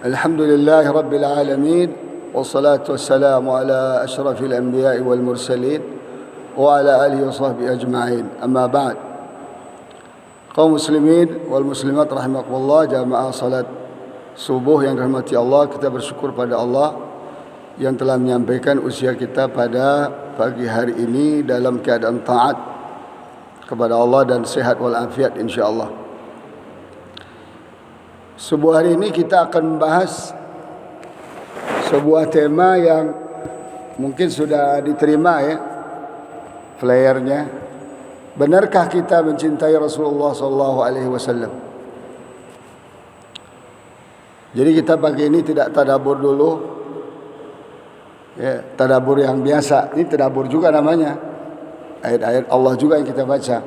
Alhamdulillahi Rabbil Alamin. Wassalatu wassalamu ala ashrafil anbiya'i wal mursalin wa ala alihi wa sahbihi ajma'in. Amma ba'd. Kaum muslimin wal muslimat rahimakumullah, jamaah salat subuh yang dirahmati Allah, kita bersyukur pada Allah yang telah menyampaikan usia kita pada pagi hari ini dalam keadaan taat kepada Allah dan sehat walafiat insyaallah. Subuh hari ini kita akan membahas sebuah tema yang mungkin sudah diterima ya flyernya. Benarkah kita mencintai Rasulullah SAW? Jadi kita pagi ini tidak tadabbur dulu, ya, tadabbur yang biasa. Ini tadabbur juga namanya. Ayat-ayat Allah juga yang kita baca.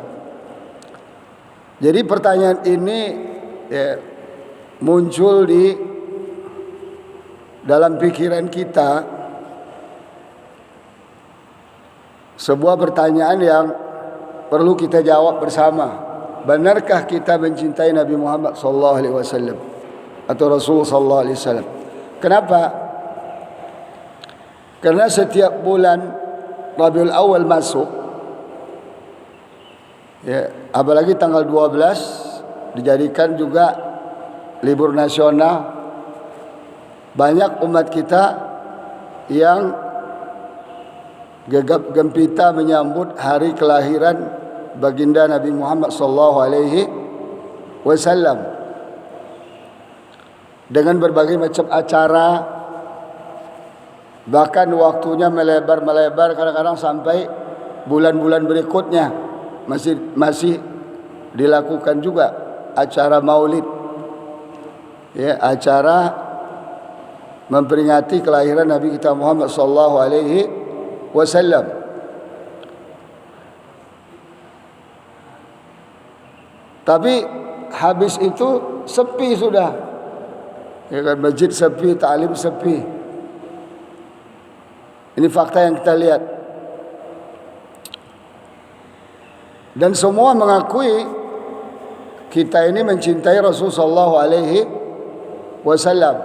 Jadi pertanyaan ini ya, muncul di dalam pikiran kita, sebuah pertanyaan yang perlu kita jawab bersama. Benarkah kita mencintai Nabi Muhammad SAW atau Rasul SAW? Kenapa? Karena setiap bulan Rabiul Awal masuk, ya, apalagi tanggal 12 dijadikan juga libur nasional, banyak umat kita yang gegap gempita menyambut hari kelahiran baginda Nabi Muhammad SAW dengan berbagai macam acara, bahkan waktunya melebar kadang-kadang sampai bulan-bulan berikutnya masih dilakukan juga acara maulid. Ya, acara memperingati kelahiran Nabi kita Muhammad SAW. Tapi habis itu sepi sudah, ya kan, masjid sepi, ta'lim sepi. Ini fakta yang kita lihat. Dan semua mengakui kita ini mencintai Rasulullah SAW,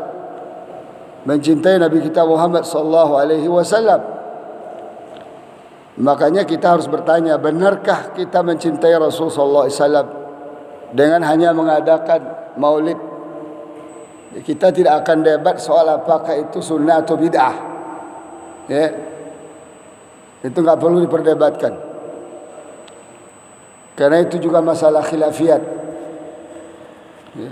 mencintai Nabi kita Muhammad SAW. Makanya kita harus bertanya, benarkah kita mencintai Rasulullah SAW dengan hanya mengadakan maulid? Kita tidak akan debat soal apakah itu sunnah atau bid'ah, ya, itu nggak perlu diperdebatkan, karena itu juga masalah khilafiyat, ya.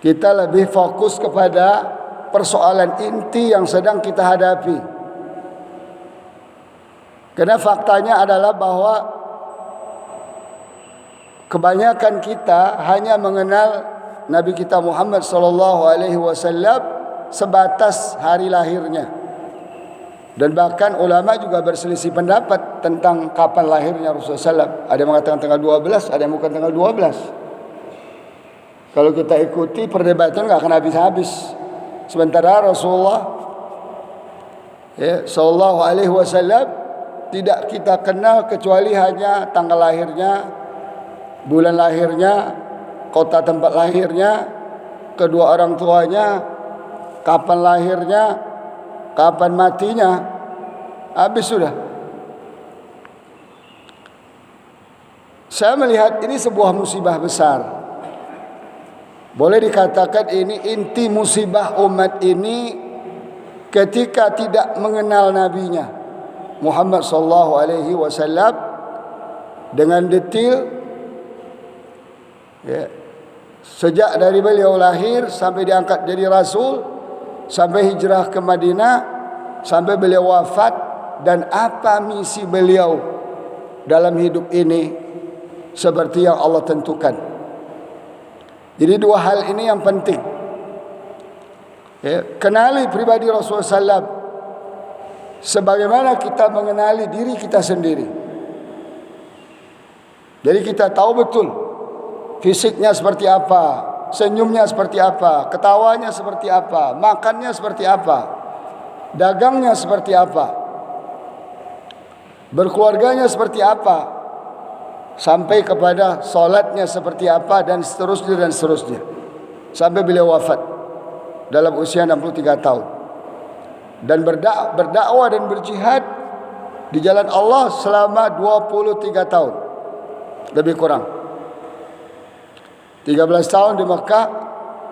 Kita lebih fokus kepada persoalan inti yang sedang kita hadapi. Karena faktanya adalah bahwa kebanyakan kita hanya mengenal Nabi kita Muhammad SAW sebatas hari lahirnya. Dan bahkan ulama juga berselisih pendapat tentang kapan lahirnya Rasulullah SAW. Ada yang mengatakan tanggal 12, ada yang bukan tanggal 12. Kalau kita ikuti perdebatan nggak akan habis-habis. Sementara Rasulullah, ya, Sallallahu Alaihi Wasallam tidak kita kenal kecuali hanya tanggal lahirnya, bulan lahirnya, kota tempat lahirnya, kedua orang tuanya, kapan lahirnya, kapan matinya, habis sudah. Saya melihat ini sebuah musibah besar. Boleh dikatakan ini inti musibah umat ini ketika tidak mengenal nabinya Muhammad SAW dengan detail, ya, sejak dari beliau lahir sampai diangkat jadi rasul, sampai hijrah ke Madinah, sampai beliau wafat, dan apa misi beliau dalam hidup ini seperti yang Allah tentukan. Jadi dua hal ini yang penting, ya, kenali pribadi Rasulullah SAW sebagaimana kita mengenali diri kita sendiri. Jadi kita tahu betul fisiknya seperti apa, senyumnya seperti apa, ketawanya seperti apa, makannya seperti apa, dagangnya seperti apa, berkeluarganya seperti apa, sampai kepada salatnya seperti apa, dan seterusnya sampai beliau wafat. dalam usia 63 tahun. Dan berdakwah dan berjihad di jalan Allah selama 23 tahun. Lebih kurang 13 tahun di Mekah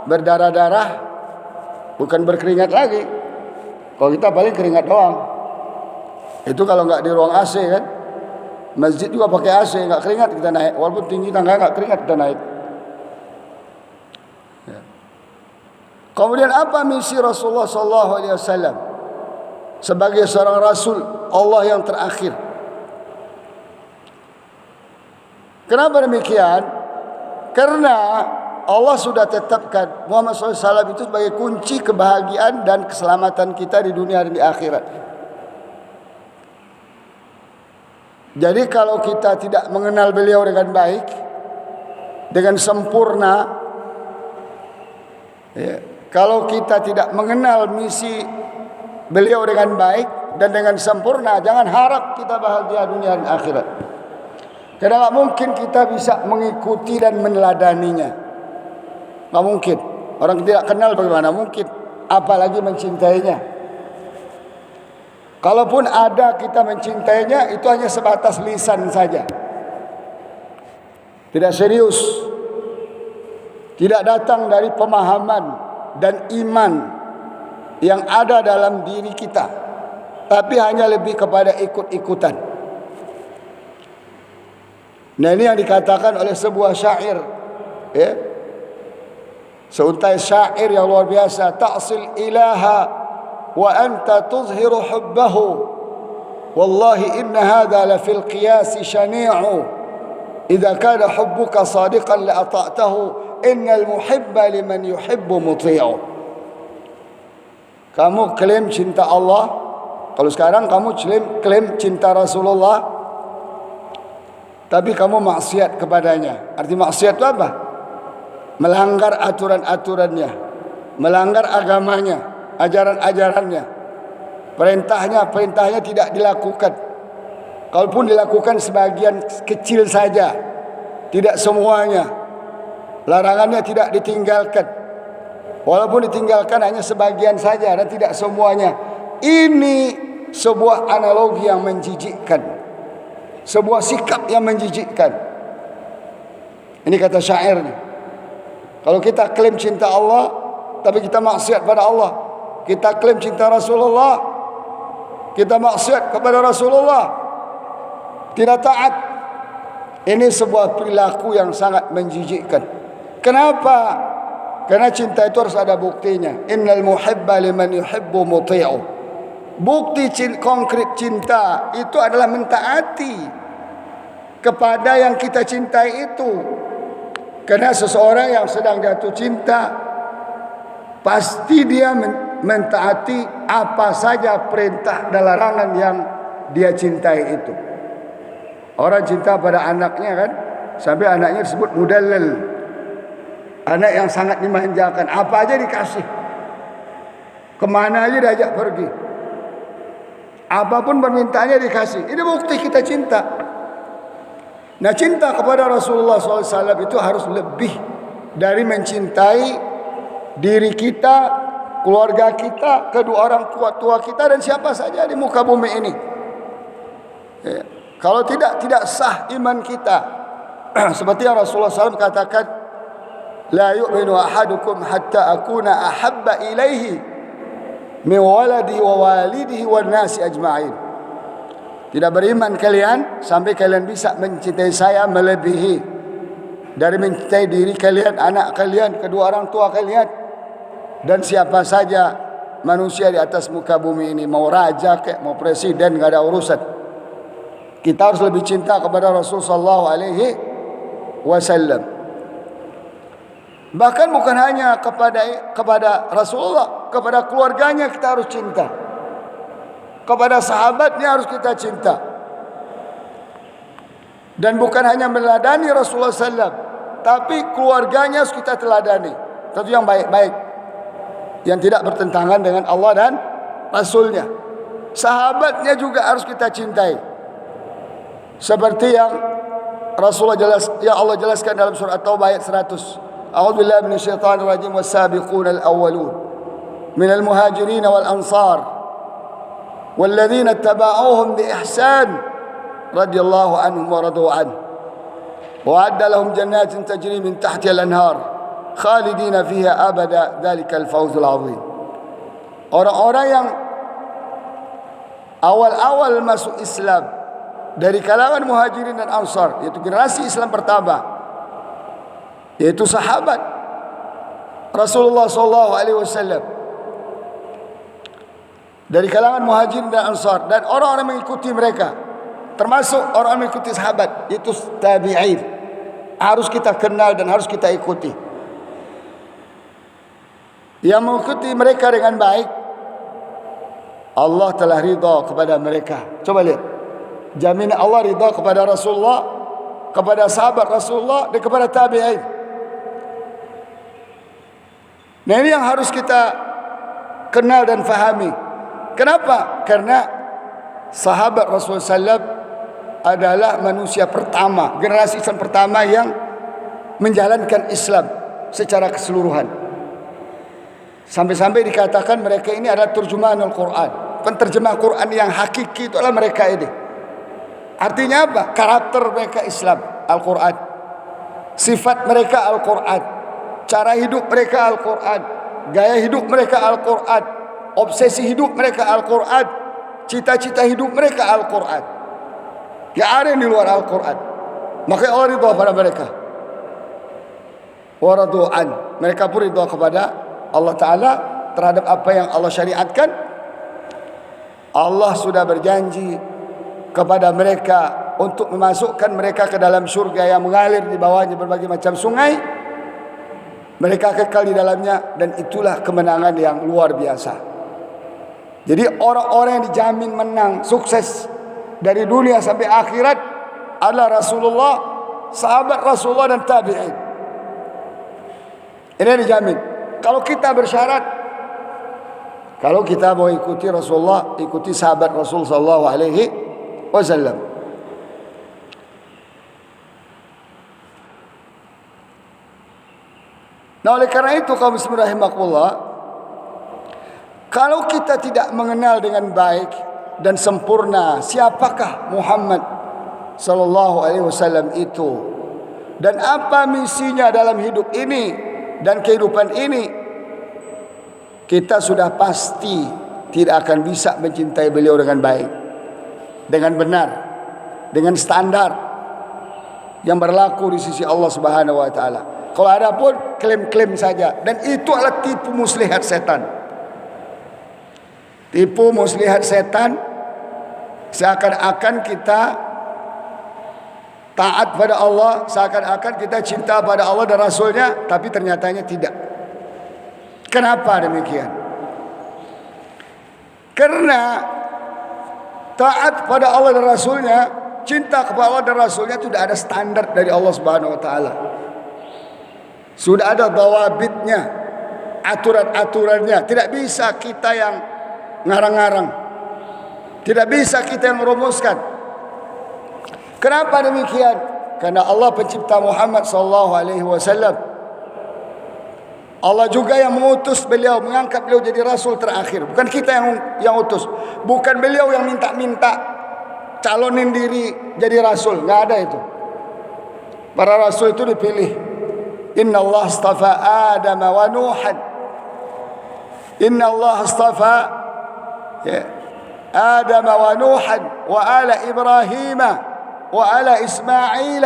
berdarah-darah, bukan berkeringat lagi. Kalau kita paling keringat doang. Itu kalau enggak di ruang AC kan. Masjid juga pakai AC, enggak keringat kita naik. Walaupun tinggi tangga enggak keringat kita naik. Ya. Kemudian apa misi Rasulullah SAW sebagai seorang Rasul Allah yang terakhir? Kenapa demikian? Karena Allah sudah tetapkan Muhammad SAW itu sebagai kunci kebahagiaan dan keselamatan kita di dunia dan di akhirat. Jadi kalau kita tidak mengenal beliau dengan baik, dengan sempurna, ya, kalau kita tidak mengenal misi beliau dengan baik dan dengan sempurna, jangan harap kita bahagia dunia dan akhirat. Karena tak mungkin kita bisa mengikuti dan meneladaninya. Tak mungkin. Orang tidak kenal bagaimana mungkin, apalagi mencintainya. Kalaupun ada kita mencintainya, itu hanya sebatas lisan saja. Tidak serius. Tidak datang dari pemahaman dan iman yang ada dalam diri kita, tapi hanya lebih kepada ikut-ikutan. Nah, ini yang dikatakan oleh sebuah syair, ya, seuntai syair yang luar biasa. Ta'sil ilaha wa anta tuzhiru hubbahu, wallahi inna hadha la fil qiyas syani'u, idza kana hubbuka sadiqan la ata'tahu, innal muhibba liman yuhibbu muti'u. Kamu klaim cinta Allah, kalau sekarang kamu klaim cinta Rasulullah, tapi kamu maksiat kepadanya. Arti maksiat itu apa? Melanggar aturan-aturannya, melanggar agamanya, ajaran-ajarannya, perintahnya tidak dilakukan. Kalaupun dilakukan sebagian kecil saja, tidak semuanya. Larangannya tidak ditinggalkan, walaupun ditinggalkan hanya sebagian saja dan tidak semuanya. Ini sebuah analogi yang menjijikkan, sebuah sikap yang menjijikkan. Ini kata syair ni. Kalau kita klaim cinta Allah, tapi kita maksiat pada Allah. Kita klaim cinta Rasulullah, kita maksiat kepada Rasulullah, tidak taat. Ini sebuah perilaku yang sangat menjijikkan. Kenapa? Karena cinta itu harus ada buktinya. Innal muhibba liman yuhibbu muti'u. Bukti konkret cinta itu adalah mentaati kepada yang kita cintai itu. Karena seseorang yang sedang jatuh cinta, pasti dia mentaati apa saja perintah dan larangan yang dia cintai itu. Orang cinta pada anaknya kan, sampai anaknya disebut mudallal, anak yang sangat dimanjakan. Apa aja dikasih, kemana aja diajak pergi, apapun permintaannya dikasih. Ini bukti kita cinta. Nah, cinta kepada Rasulullah SAW itu harus lebih dari mencintai diri kita, keluarga kita, kedua orang tua kita, dan siapa saja di muka bumi ini. Ya. Kalau tidak sah iman kita. Seperti yang Rasulullah SAW katakan, la yu'minu ahadukum hatta akuna ahabba ilaihi min waladi wa walidihi wan nasi ajma'in. Tidak beriman kalian sampai kalian bisa mencintai saya melebihi dari mencintai diri kalian, anak kalian, kedua orang tua kalian, dan siapa saja manusia di atas muka bumi ini. Mau raja kek, mau presiden, enggak ada urusan. Kita harus lebih cinta kepada Rasulullah SAW. Bahkan bukan hanya kepada Rasulullah, kepada keluarganya kita harus cinta. Kepada sahabatnya harus kita cinta. Dan bukan hanya meneladani Rasulullah SAW, tapi keluarganya harus kita teladani. Tentu yang baik-baik, yang tidak bertentangan dengan Allah dan Rasulnya. Sahabatnya juga harus kita cintai. Seperti yang Allah jelaskan dalam surah At-Taubah ayat 100. A'udzubillahi minasyaitonirrajim, was-sabiqunal awwalun minal muhajirin wal ansar walladzina tabauhum bi ihsan radhiyallahu anhum wa radu an wa adda lahum jannatin tajri min tahtiha al-anhar khalidina fiha abada dzalikal fawzul azim. Orang-orang yang awal-awal masuk Islam dari kalangan muhajirin dan ansar, yaitu generasi Islam pertama, yaitu sahabat Rasulullah SAW, dari kalangan muhajirin dan ansar, dan orang-orang mengikuti mereka, termasuk orang mengikuti sahabat, yaitu tabi'in, harus kita kenal dan harus kita ikuti. Yang mengikuti mereka dengan baik, Allah telah ridha kepada mereka. Coba lihat, jaminan Allah ridha kepada Rasulullah, kepada sahabat Rasulullah, dan kepada tabi'in. Nah, ini yang harus kita kenal dan fahami. Kenapa? Karena sahabat Rasulullah SAW adalah manusia pertama, generasi Islam pertama yang menjalankan Islam secara keseluruhan. Sampai-sampai dikatakan mereka ini adalah terjemahanul Quran, penterjemah Quran yang hakiki, itu adalah mereka ini. Artinya apa? Karakter mereka Islam, Al-Quran. Sifat mereka Al-Quran. Cara hidup mereka Al-Quran. Gaya hidup mereka Al-Quran. Obsesi hidup mereka Al-Quran. Cita-cita hidup mereka Al-Quran. Tidak ada yang di luar Al-Quran. Maka Allah ridha pada mereka. Wa radu'an. Mereka pun ridha kepada Allah Ta'ala terhadap apa yang Allah syariatkan. Allah sudah berjanji kepada mereka untuk memasukkan mereka ke dalam syurga yang mengalir di bawahnya berbagai macam sungai. Mereka kekal di dalamnya, dan itulah kemenangan yang luar biasa. Jadi orang-orang yang dijamin menang, sukses dari dunia sampai akhirat adalah Rasulullah, sahabat Rasulullah dan tabi'in. Ini yang dijamin. Kalau kita bersyarat, kalau kita mau ikuti Rasulullah, ikuti sahabat Rasul sallallahu alaihi wasallam. Nah, oleh karena itu kaum muslimin rahimakumullah, kalau kita tidak mengenal dengan baik dan sempurna siapakah Muhammad sallallahu alaihi wasallam itu dan apa misinya dalam hidup ini dan kehidupan ini, kita sudah pasti tidak akan bisa mencintai beliau dengan baik, dengan benar, dengan standar yang berlaku di sisi Allah Subhanahu wa taala. Kalau ada pun klaim-klaim saja, dan itu adalah tipu muslihat setan. Tipu muslihat setan, seakan-akan kita taat pada Allah, seakan-akan kita cinta pada Allah dan Rasulnya, tapi ternyatanya tidak. Kenapa demikian? Karena taat pada Allah dan Rasulnya, cinta kepada Allah dan Rasulnya tidak ada standar dari Allah Subhanahu Wa Taala. Sudah ada dawabitnya, aturan-aturannya. Tidak bisa kita yang ngarang-ngarang, tidak bisa kita yang merumuskan. Kenapa demikian? Karena Allah pencipta Muhammad sallallahu alaihi wasallam, Allah juga yang mengutus beliau, mengangkat beliau jadi rasul terakhir. Bukan kita yang utus, bukan beliau yang minta-minta calonin diri jadi rasul. Enggak ada itu. Para rasul itu dipilih. Inna Allah astafa Adam wa Nuhan. Inna Allah astafa Adam wa Nuhan wa ala Ibrahim wa ala Ismail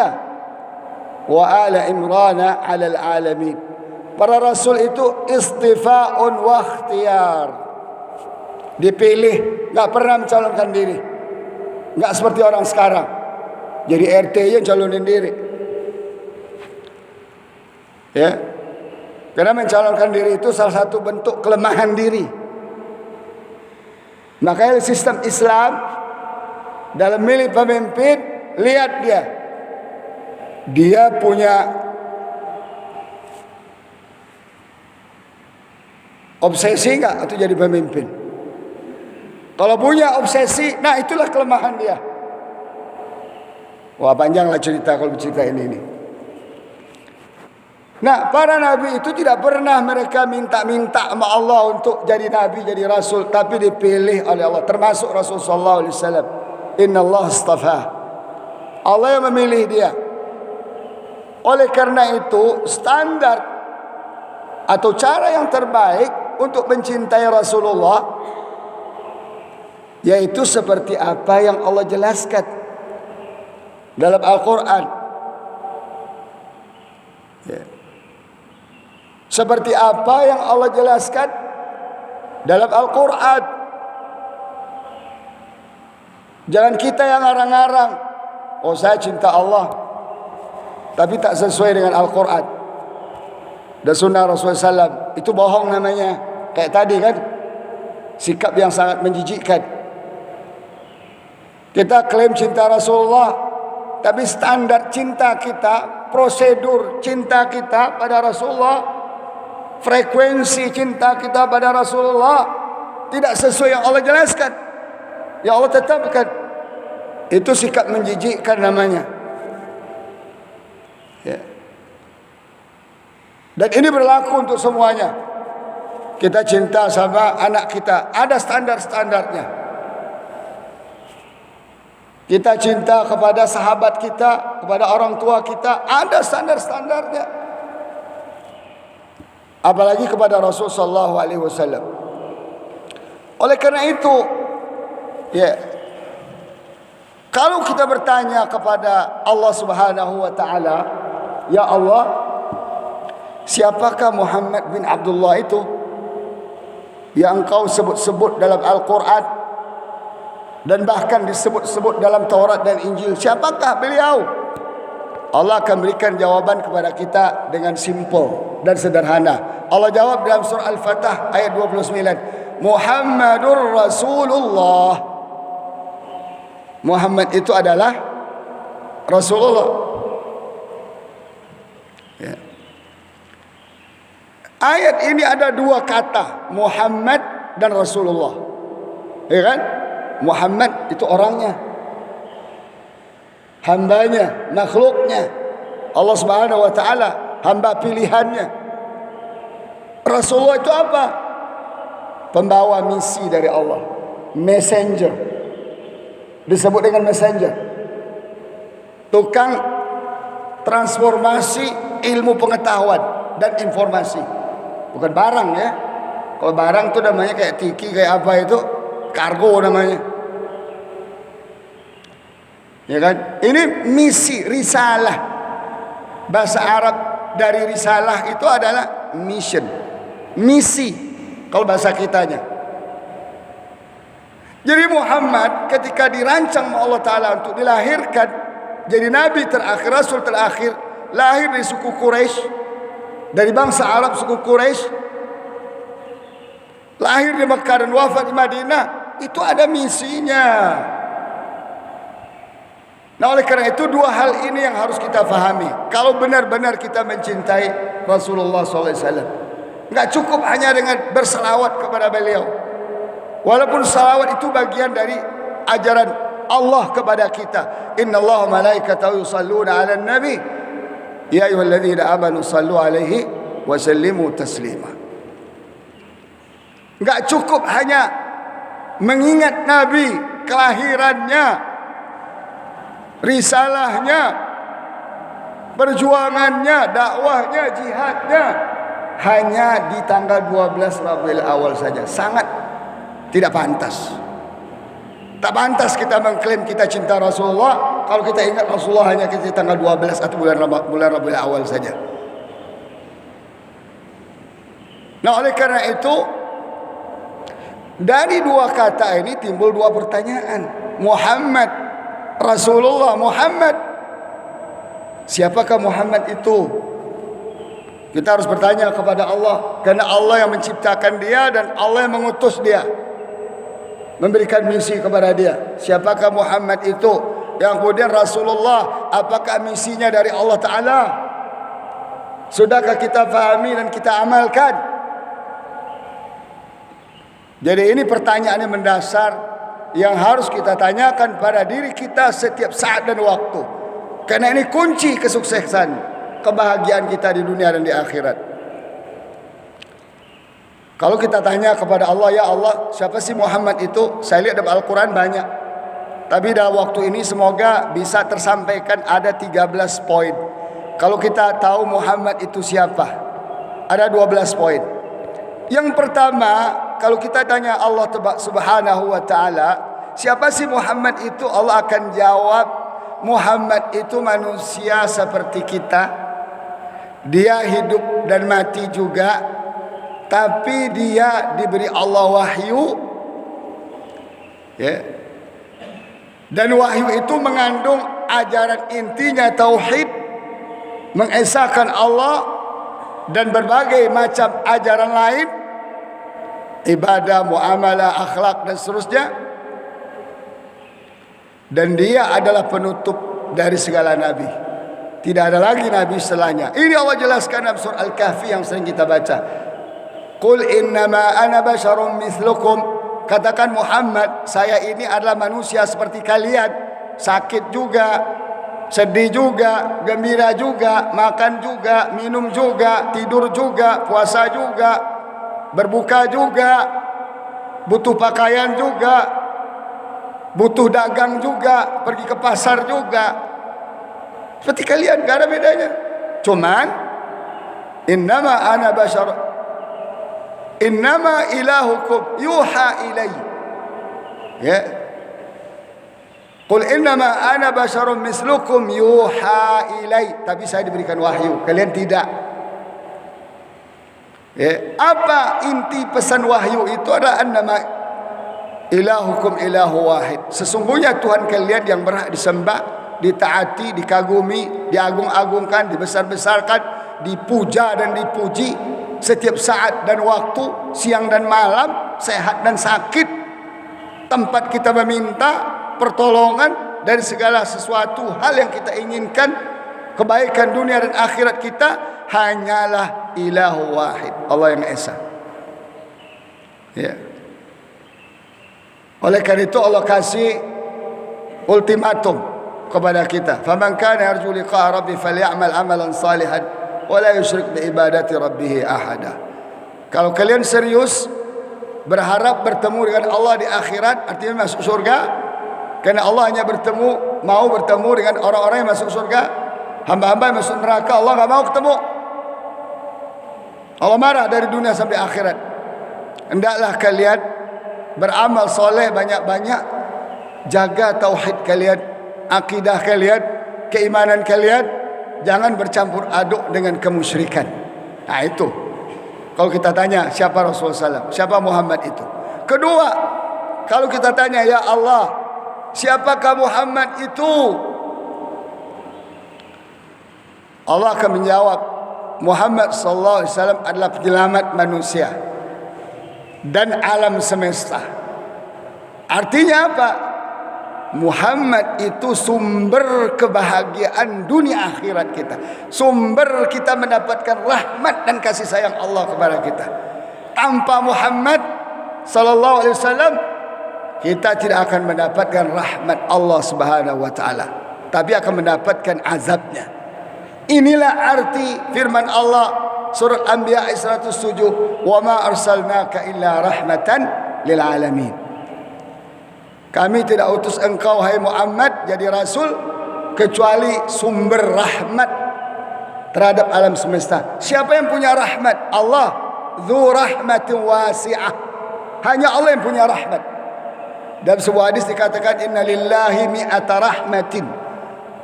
wa ala Imran ala alamin. Para rasul itu istifa'un wa ikhtiyar, dipilih, enggak pernah mencalonkan diri. Enggak seperti orang sekarang, jadi RT yang calonin diri. Ya, karena mencalonkan diri itu salah satu bentuk kelemahan diri. Makanya sistem Islam dalam milih pemimpin, lihat dia punya obsesi enggak atau jadi pemimpin. Kalau punya obsesi, nah itulah kelemahan dia. Wah, panjanglah cerita kalau cerita ini. Nah, para nabi itu tidak pernah mereka minta-minta sama Allah untuk jadi nabi, jadi rasul, tapi dipilih oleh Allah, termasuk Rasul sallallahu alaihi wasallam. Innallaha astafah. Allah yang memilih dia. Oleh karena itu, standar atau cara yang terbaik untuk mencintai Rasulullah yaitu seperti apa yang Allah jelaskan dalam Al-Quran. Seperti apa yang Allah jelaskan dalam Al-Quran. Jangan kita yang ngarang-ngarang, oh saya cinta Allah, tapi tak sesuai dengan Al-Quran dan sunnah Rasulullah SAW. Itu bohong namanya. Kayak tadi kan, sikap yang sangat menjijikkan. Kita klaim cinta Rasulullah, tapi standar cinta kita, prosedur cinta kita pada Rasulullah, frekuensi cinta kita pada Rasulullah tidak sesuai yang Allah jelaskan, yang Allah tetapkan. Itu sikap menjijikkan namanya. Ya. Dan ini berlaku untuk semuanya. Kita cinta sama anak kita, ada standar-standarnya. Kita cinta kepada sahabat kita, kepada orang tua kita, ada standar-standarnya. Apalagi kepada Rasul sallallahu alaihi wasallam. Oleh karena itu, ya, kalau kita bertanya kepada Allah Subhanahu wa taala, ya Allah, siapakah Muhammad bin Abdullah itu yang engkau sebut-sebut dalam Al-Quran dan bahkan disebut-sebut dalam Taurat dan Injil? Siapakah beliau? Allah akan berikan jawaban kepada kita dengan simple dan sederhana. Allah jawab dalam surah Al-Fatah ayat 29, Muhammadur Rasulullah. Muhammad itu adalah Rasulullah. Ya. Ayat ini ada dua kata, Muhammad dan Rasulullah. Ya kan? Muhammad itu orangnya, hambanya, makhluknya, Allah Subhanahu wa taala, hamba pilihannya. Rasulullah itu apa? Pembawa misi dari Allah, messenger. Disebut dengan messenger. Tukang transformasi ilmu pengetahuan dan informasi. Bukan barang ya. Kalau barang itu namanya kayak tiki, kayak apa itu, kargo namanya. Ya kan? Ini misi, risalah. Bahasa Arab dari risalah itu adalah mission, misi kalau bahasa kitanya. Jadi Muhammad ketika dirancang oleh Allah Ta'ala untuk dilahirkan jadi nabi terakhir, rasul terakhir, lahir dari suku Quraisy, dari bangsa Arab suku Quraisy, lahir di Mekah dan wafat di Madinah, itu ada misinya. Nah, oleh karena itu dua hal ini yang harus kita fahami. Kalau benar-benar kita mencintai Rasulullah SAW, enggak cukup hanya dengan berselawat kepada beliau. Walaupun salawat itu bagian dari ajaran Allah kepada kita. Innallaha malaikatahu yusalluna 'alan nabi ya ayyuhalladzina amanu sallu 'alaihi wa sallimu taslima. Enggak cukup hanya mengingat nabi, kelahirannya, risalahnya, perjuangannya, dakwahnya, jihadnya hanya di tanggal 12 Rabiul Awal saja. Sangat tidak pantas. Tak pantas kita mengklaim kita cinta Rasulullah kalau kita ingat Rasulullah hanya di tanggal 12 atau bulan Rabiul Awal saja. Nah, oleh karena itu dari dua kata ini timbul dua pertanyaan. Muhammad, Rasulullah, Muhammad, siapakah Muhammad itu? Kita harus bertanya kepada Allah, karena Allah yang menciptakan dia dan Allah yang mengutus dia, memberikan misi kepada dia. Siapakah Muhammad itu? Yang kemudian Rasulullah, apakah misinya dari Allah Ta'ala? Sudahkah kita fahami dan kita amalkan? Jadi ini pertanyaan yang mendasar yang harus kita tanyakan pada diri kita setiap saat dan waktu. Karena ini kunci kesuksesan. kebahagiaan kita di dunia dan di akhirat. Kalau kita tanya kepada Allah, ya Allah, siapa sih Muhammad itu? Saya lihat dalam Al-Quran banyak, tapi dalam waktu ini semoga bisa tersampaikan ada 13 poin. Kalau kita tahu Muhammad itu siapa, ada 12 poin. Yang pertama, kalau kita tanya Allah Subhanahu wa ta'ala, siapa sih Muhammad itu? Allah akan jawab, Muhammad itu manusia seperti kita. Dia hidup dan mati juga, tapi dia diberi Allah wahyu, ya. Dan wahyu itu mengandung ajaran intinya tauhid, mengesahkan Allah, dan berbagai macam ajaran lain, ibadah, muamalah, akhlak dan seterusnya. Dan dia adalah penutup dari segala nabi. Tidak ada lagi nabi setelahnya. Ini Allah jelaskan dalam surah Al-Kahfi yang sering kita baca. Qul innama ana basyarum mithlukum. Katakan Muhammad, saya ini adalah manusia seperti kalian. Sakit juga, sedih juga, gembira juga, makan juga, minum juga, tidur juga, puasa juga, berbuka juga, butuh pakaian juga, butuh dagang juga, pergi ke pasar juga. Seperti kalian, gak ada bedanya. Cuman innama ana bashar, innama ilahukum yuha ilai. Ya. Qul innama ana basyarum mislukum yuha ilai. Tapi saya diberikan wahyu, kalian tidak. Ya. Apa inti pesan wahyu itu? Adalah annama ilahukum ilahu wahid. Sesungguhnya Tuhan kalian yang berhak disembah, ditaati, dikagumi, diagung-agungkan, dibesar-besarkan, dipuja dan dipuji setiap saat dan waktu, siang dan malam, sehat dan sakit. Tempat kita meminta pertolongan dari segala sesuatu hal yang kita inginkan, kebaikan dunia dan akhirat kita, hanyalah ilahu wahid, Allah yang esa. Ya. Oleh karena itu Allah kasih ultimatum kepada kita. Faman kana yarju liqa'a rabbih falyamal amalan salihan wa la yusyrik bi ibadati rabbih ahada. Kalau kalian serius berharap bertemu dengan Allah di akhirat, artinya masuk surga, karena Allah hanya mau bertemu dengan orang-orang yang masuk surga. Hamba-hamba yang masuk neraka Allah enggak mau ketemu. Allah marah dari dunia sampai akhirat. Hendaklah kalian beramal soleh banyak-banyak, jaga tauhid kalian, akidah kalian, keimanan kalian, jangan bercampur aduk dengan kemusyrikan. Nah itu, kalau kita tanya siapa Rasulullah SAW, siapa Muhammad itu. Kedua, kalau kita tanya ya Allah, siapakah Muhammad itu? Allah akan menjawab, Muhammad SAW adalah penyelamat manusia dan alam semesta. Artinya apa? Muhammad itu sumber kebahagiaan dunia akhirat kita, sumber kita mendapatkan rahmat dan kasih sayang Allah kepada kita. Tanpa Muhammad sallallahu alaihi wasallam kita tidak akan mendapatkan rahmat Allah Subhanahu wa taala, tapi akan mendapatkan azabnya. Inilah arti firman Allah surat Anbiya 107, "Wa ma arsalnaka illa rahmatan lil alamin." Kami tidak utus engkau hai Muhammad jadi rasul kecuali sumber rahmat terhadap alam semesta. Siapa yang punya rahmat? Allah, dzu rahmatin wasi'ah. Hanya Allah yang punya rahmat. Dalam sebuah hadis dikatakan inna lillahi mi'ata rahmatin.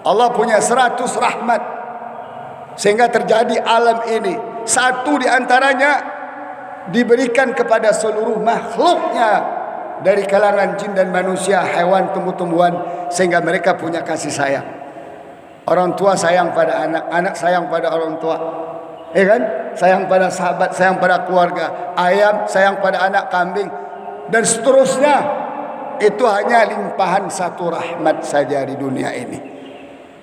Allah punya 100 rahmat sehingga terjadi alam ini. Satu di antaranya diberikan kepada seluruh makhluknya dari kalangan jin dan manusia, hewan, tumbuh-tumbuhan, sehingga mereka punya kasih sayang. Orang tua sayang pada anak, anak sayang pada orang tua, ya kan? Sayang pada sahabat, sayang pada keluarga, ayam sayang pada anak, kambing, dan seterusnya. Itu hanya limpahan satu rahmat saja di dunia ini.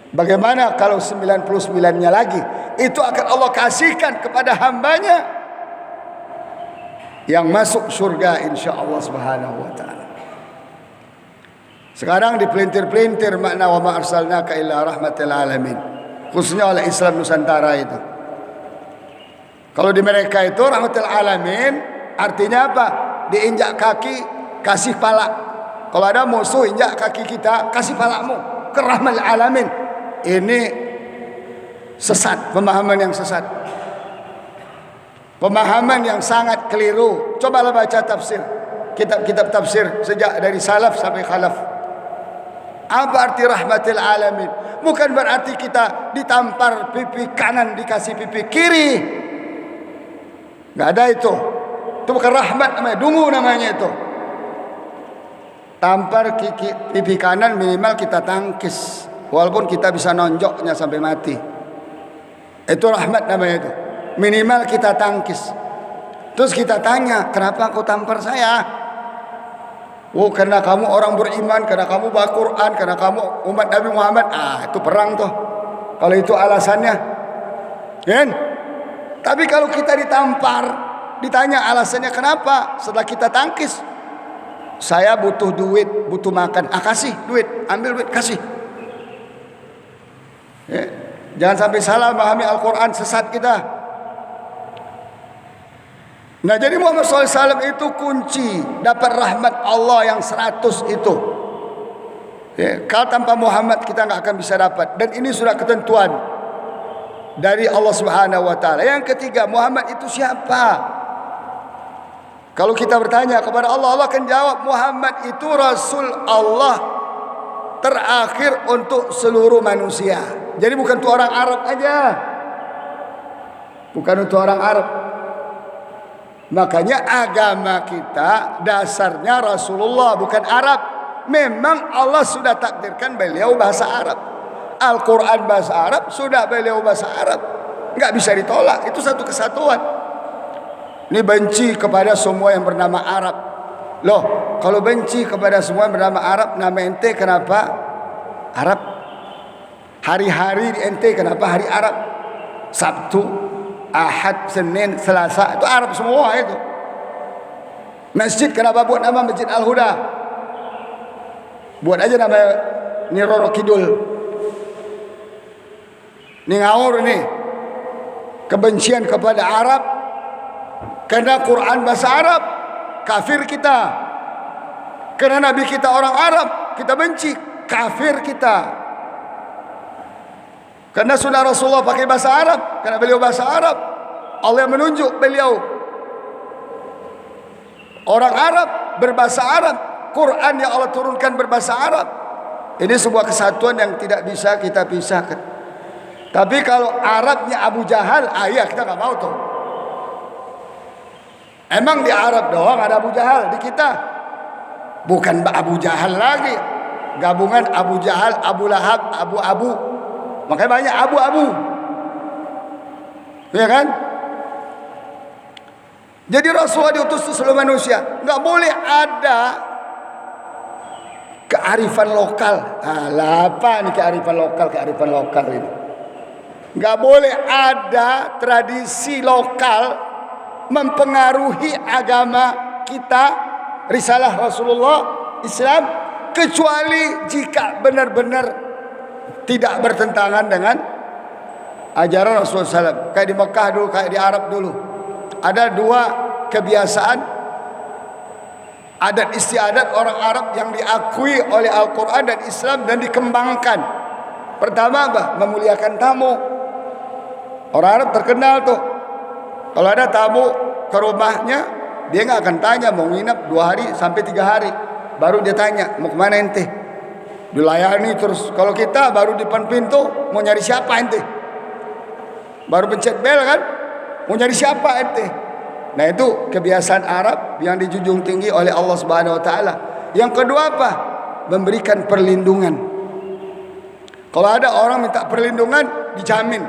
Bagaimana kalau 99-nya lagi? Itu akan Allah kasihkan kepada hambanya yang masuk surga insya-Allah Subhanahu wa taala. Sekarang dipelintir-pelintir makna wa ma arsalnaka illa rahmatal alamin. khususnya oleh Islam Nusantara itu. Kalau di mereka itu rahmatul alamin artinya apa? Diinjak kaki kasih pala. Kalau ada musuh injak kaki kita, kasih palamu. Ke rahmatul alamin. Ini sesat, pemahaman yang sesat. Pemahaman yang sangat keliru. Cobalah baca tafsir, kitab-kitab tafsir sejak dari salaf sampai khalaf. Apa arti rahmatil alamin? Bukan berarti kita ditampar pipi kanan dikasih pipi kiri. Nggak ada itu. Itu bukan rahmat namanya, dungu namanya itu. Tampar pipi kanan minimal kita tangkis, walaupun kita bisa nonjoknya sampai mati. Itu rahmat namanya itu. Minimal kita tangkis. Terus kita tanya, kenapa kau tampar saya? Oh, karena kamu orang beriman, karena kamu baca Quran, karena kamu umat Nabi Muhammad. Itu perang tuh. Kalau itu alasannya, kan? Tapi kalau kita ditampar, ditanya alasannya kenapa? Setelah kita tangkis, saya butuh duit, butuh makan. Kasih duit, ambil duit, kasih. Ya. Jangan sampai salah memahami Al-Quran, sesat kita. Nah, jadi Muhammad SAW itu kunci dapat rahmat Allah yang 100 itu. Ya, kalau tanpa Muhammad kita nggak akan bisa dapat. Dan ini sudah ketentuan dari Allah Subhanahu wa taala. Yang ketiga, Muhammad itu siapa? Kalau kita bertanya kepada Allah, Allah akan jawab, Muhammad itu Rasul Allah terakhir untuk seluruh manusia. Jadi bukan untuk orang Arab aja. Bukan untuk orang Arab. Makanya agama kita dasarnya Rasulullah, bukan Arab. Memang Allah sudah takdirkan beliau bahasa Arab. Al-Quran bahasa Arab, sudah beliau bahasa Arab. Nggak bisa ditolak, itu satu kesatuan. Ini benci kepada semua yang bernama Arab. Loh, kalau benci kepada semua yang bernama Arab, nama ente kenapa Arab? Hari-hari di ente kenapa hari Arab? Sabtu, Ahad, Senin, Selasa, itu Arab semua itu. Masjid kenapa buat nama Masjid Al-Huda? Buat aja nama Nyi Roro Kidul. Ini ngawur nih. Kebencian kepada Arab karena Quran bahasa Arab, kafir kita. Karena Nabi kita orang Arab, kita benci, kafir kita. Karena sunnah Rasulullah pakai bahasa Arab, karena beliau bahasa Arab, Allah yang menunjuk beliau orang Arab, berbahasa Arab, Quran yang Allah turunkan berbahasa Arab. Ini sebuah kesatuan yang tidak bisa kita pisahkan. Tapi kalau Arabnya Abu Jahal, ya kita nggak mau tuh. Emang di Arab doang ada Abu Jahal, di kita bukan Abu Jahal lagi, gabungan Abu Jahal, Abu Lahab, Abu, makanya banyak abu-abu, ya kan? Jadi Rasulullah diutus ke seluruh manusia, nggak boleh ada kearifan lokal. Apa nih kearifan lokal ini? Nggak boleh ada tradisi lokal mempengaruhi agama kita, risalah Rasulullah, Islam, kecuali jika benar-benar tidak bertentangan dengan ajaran Rasulullah SAW. Kayak di Mekah dulu, kayak di Arab dulu, ada dua kebiasaan adat istiadat orang Arab yang diakui oleh Al-Quran dan Islam dan dikembangkan. Pertama apa? Memuliakan tamu. Orang Arab terkenal tuh, kalau ada tamu ke rumahnya, dia nggak akan tanya mau nginep 2 hari sampai 3 hari, baru dia tanya mau kemana ente, dilayani terus. Kalau kita baru di depan pintu, mau nyari siapa ente, baru pencet bel kan, mau nyari siapa ente. Nah itu kebiasaan Arab yang dijunjung tinggi oleh Allah Subhanahu Wa Taala. Yang kedua apa? Memberikan perlindungan. Kalau ada orang minta perlindungan, dijamin,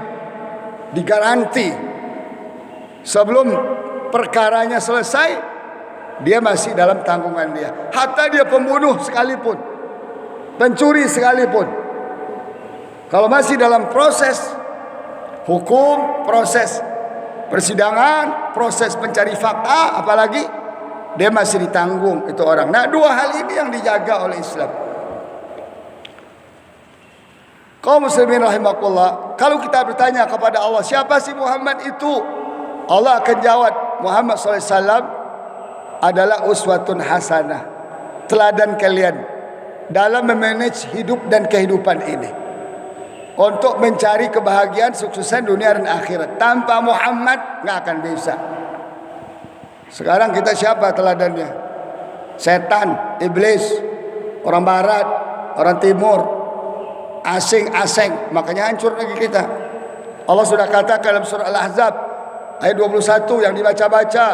digaranti. Sebelum perkaranya selesai, dia masih dalam tanggungan dia. Hatta dia pembunuh sekalipun, pencuri sekalipun, kalau masih dalam proses hukum, proses persidangan, proses pencari fakta, apalagi dia masih ditanggung itu orang. Nah, 2 hal ini yang dijaga oleh Islam. Kaum muslimin rahimakumullah, Kalau kita bertanya kepada Allah, siapa sih Muhammad itu? Allah akan jawab, Muhammad SAW adalah uswatun hasanah, teladan kalian dalam memanage hidup dan kehidupan ini, untuk mencari kebahagiaan, suksesan dunia dan akhirat. Tanpa Muhammad nggak akan bisa. Sekarang kita siapa teladannya? Setan, iblis, orang barat, orang timur, asing-asing. Makanya hancur lagi kita. Allah sudah katakan dalam surah Al-Ahzab ayat 21 yang dibaca-baca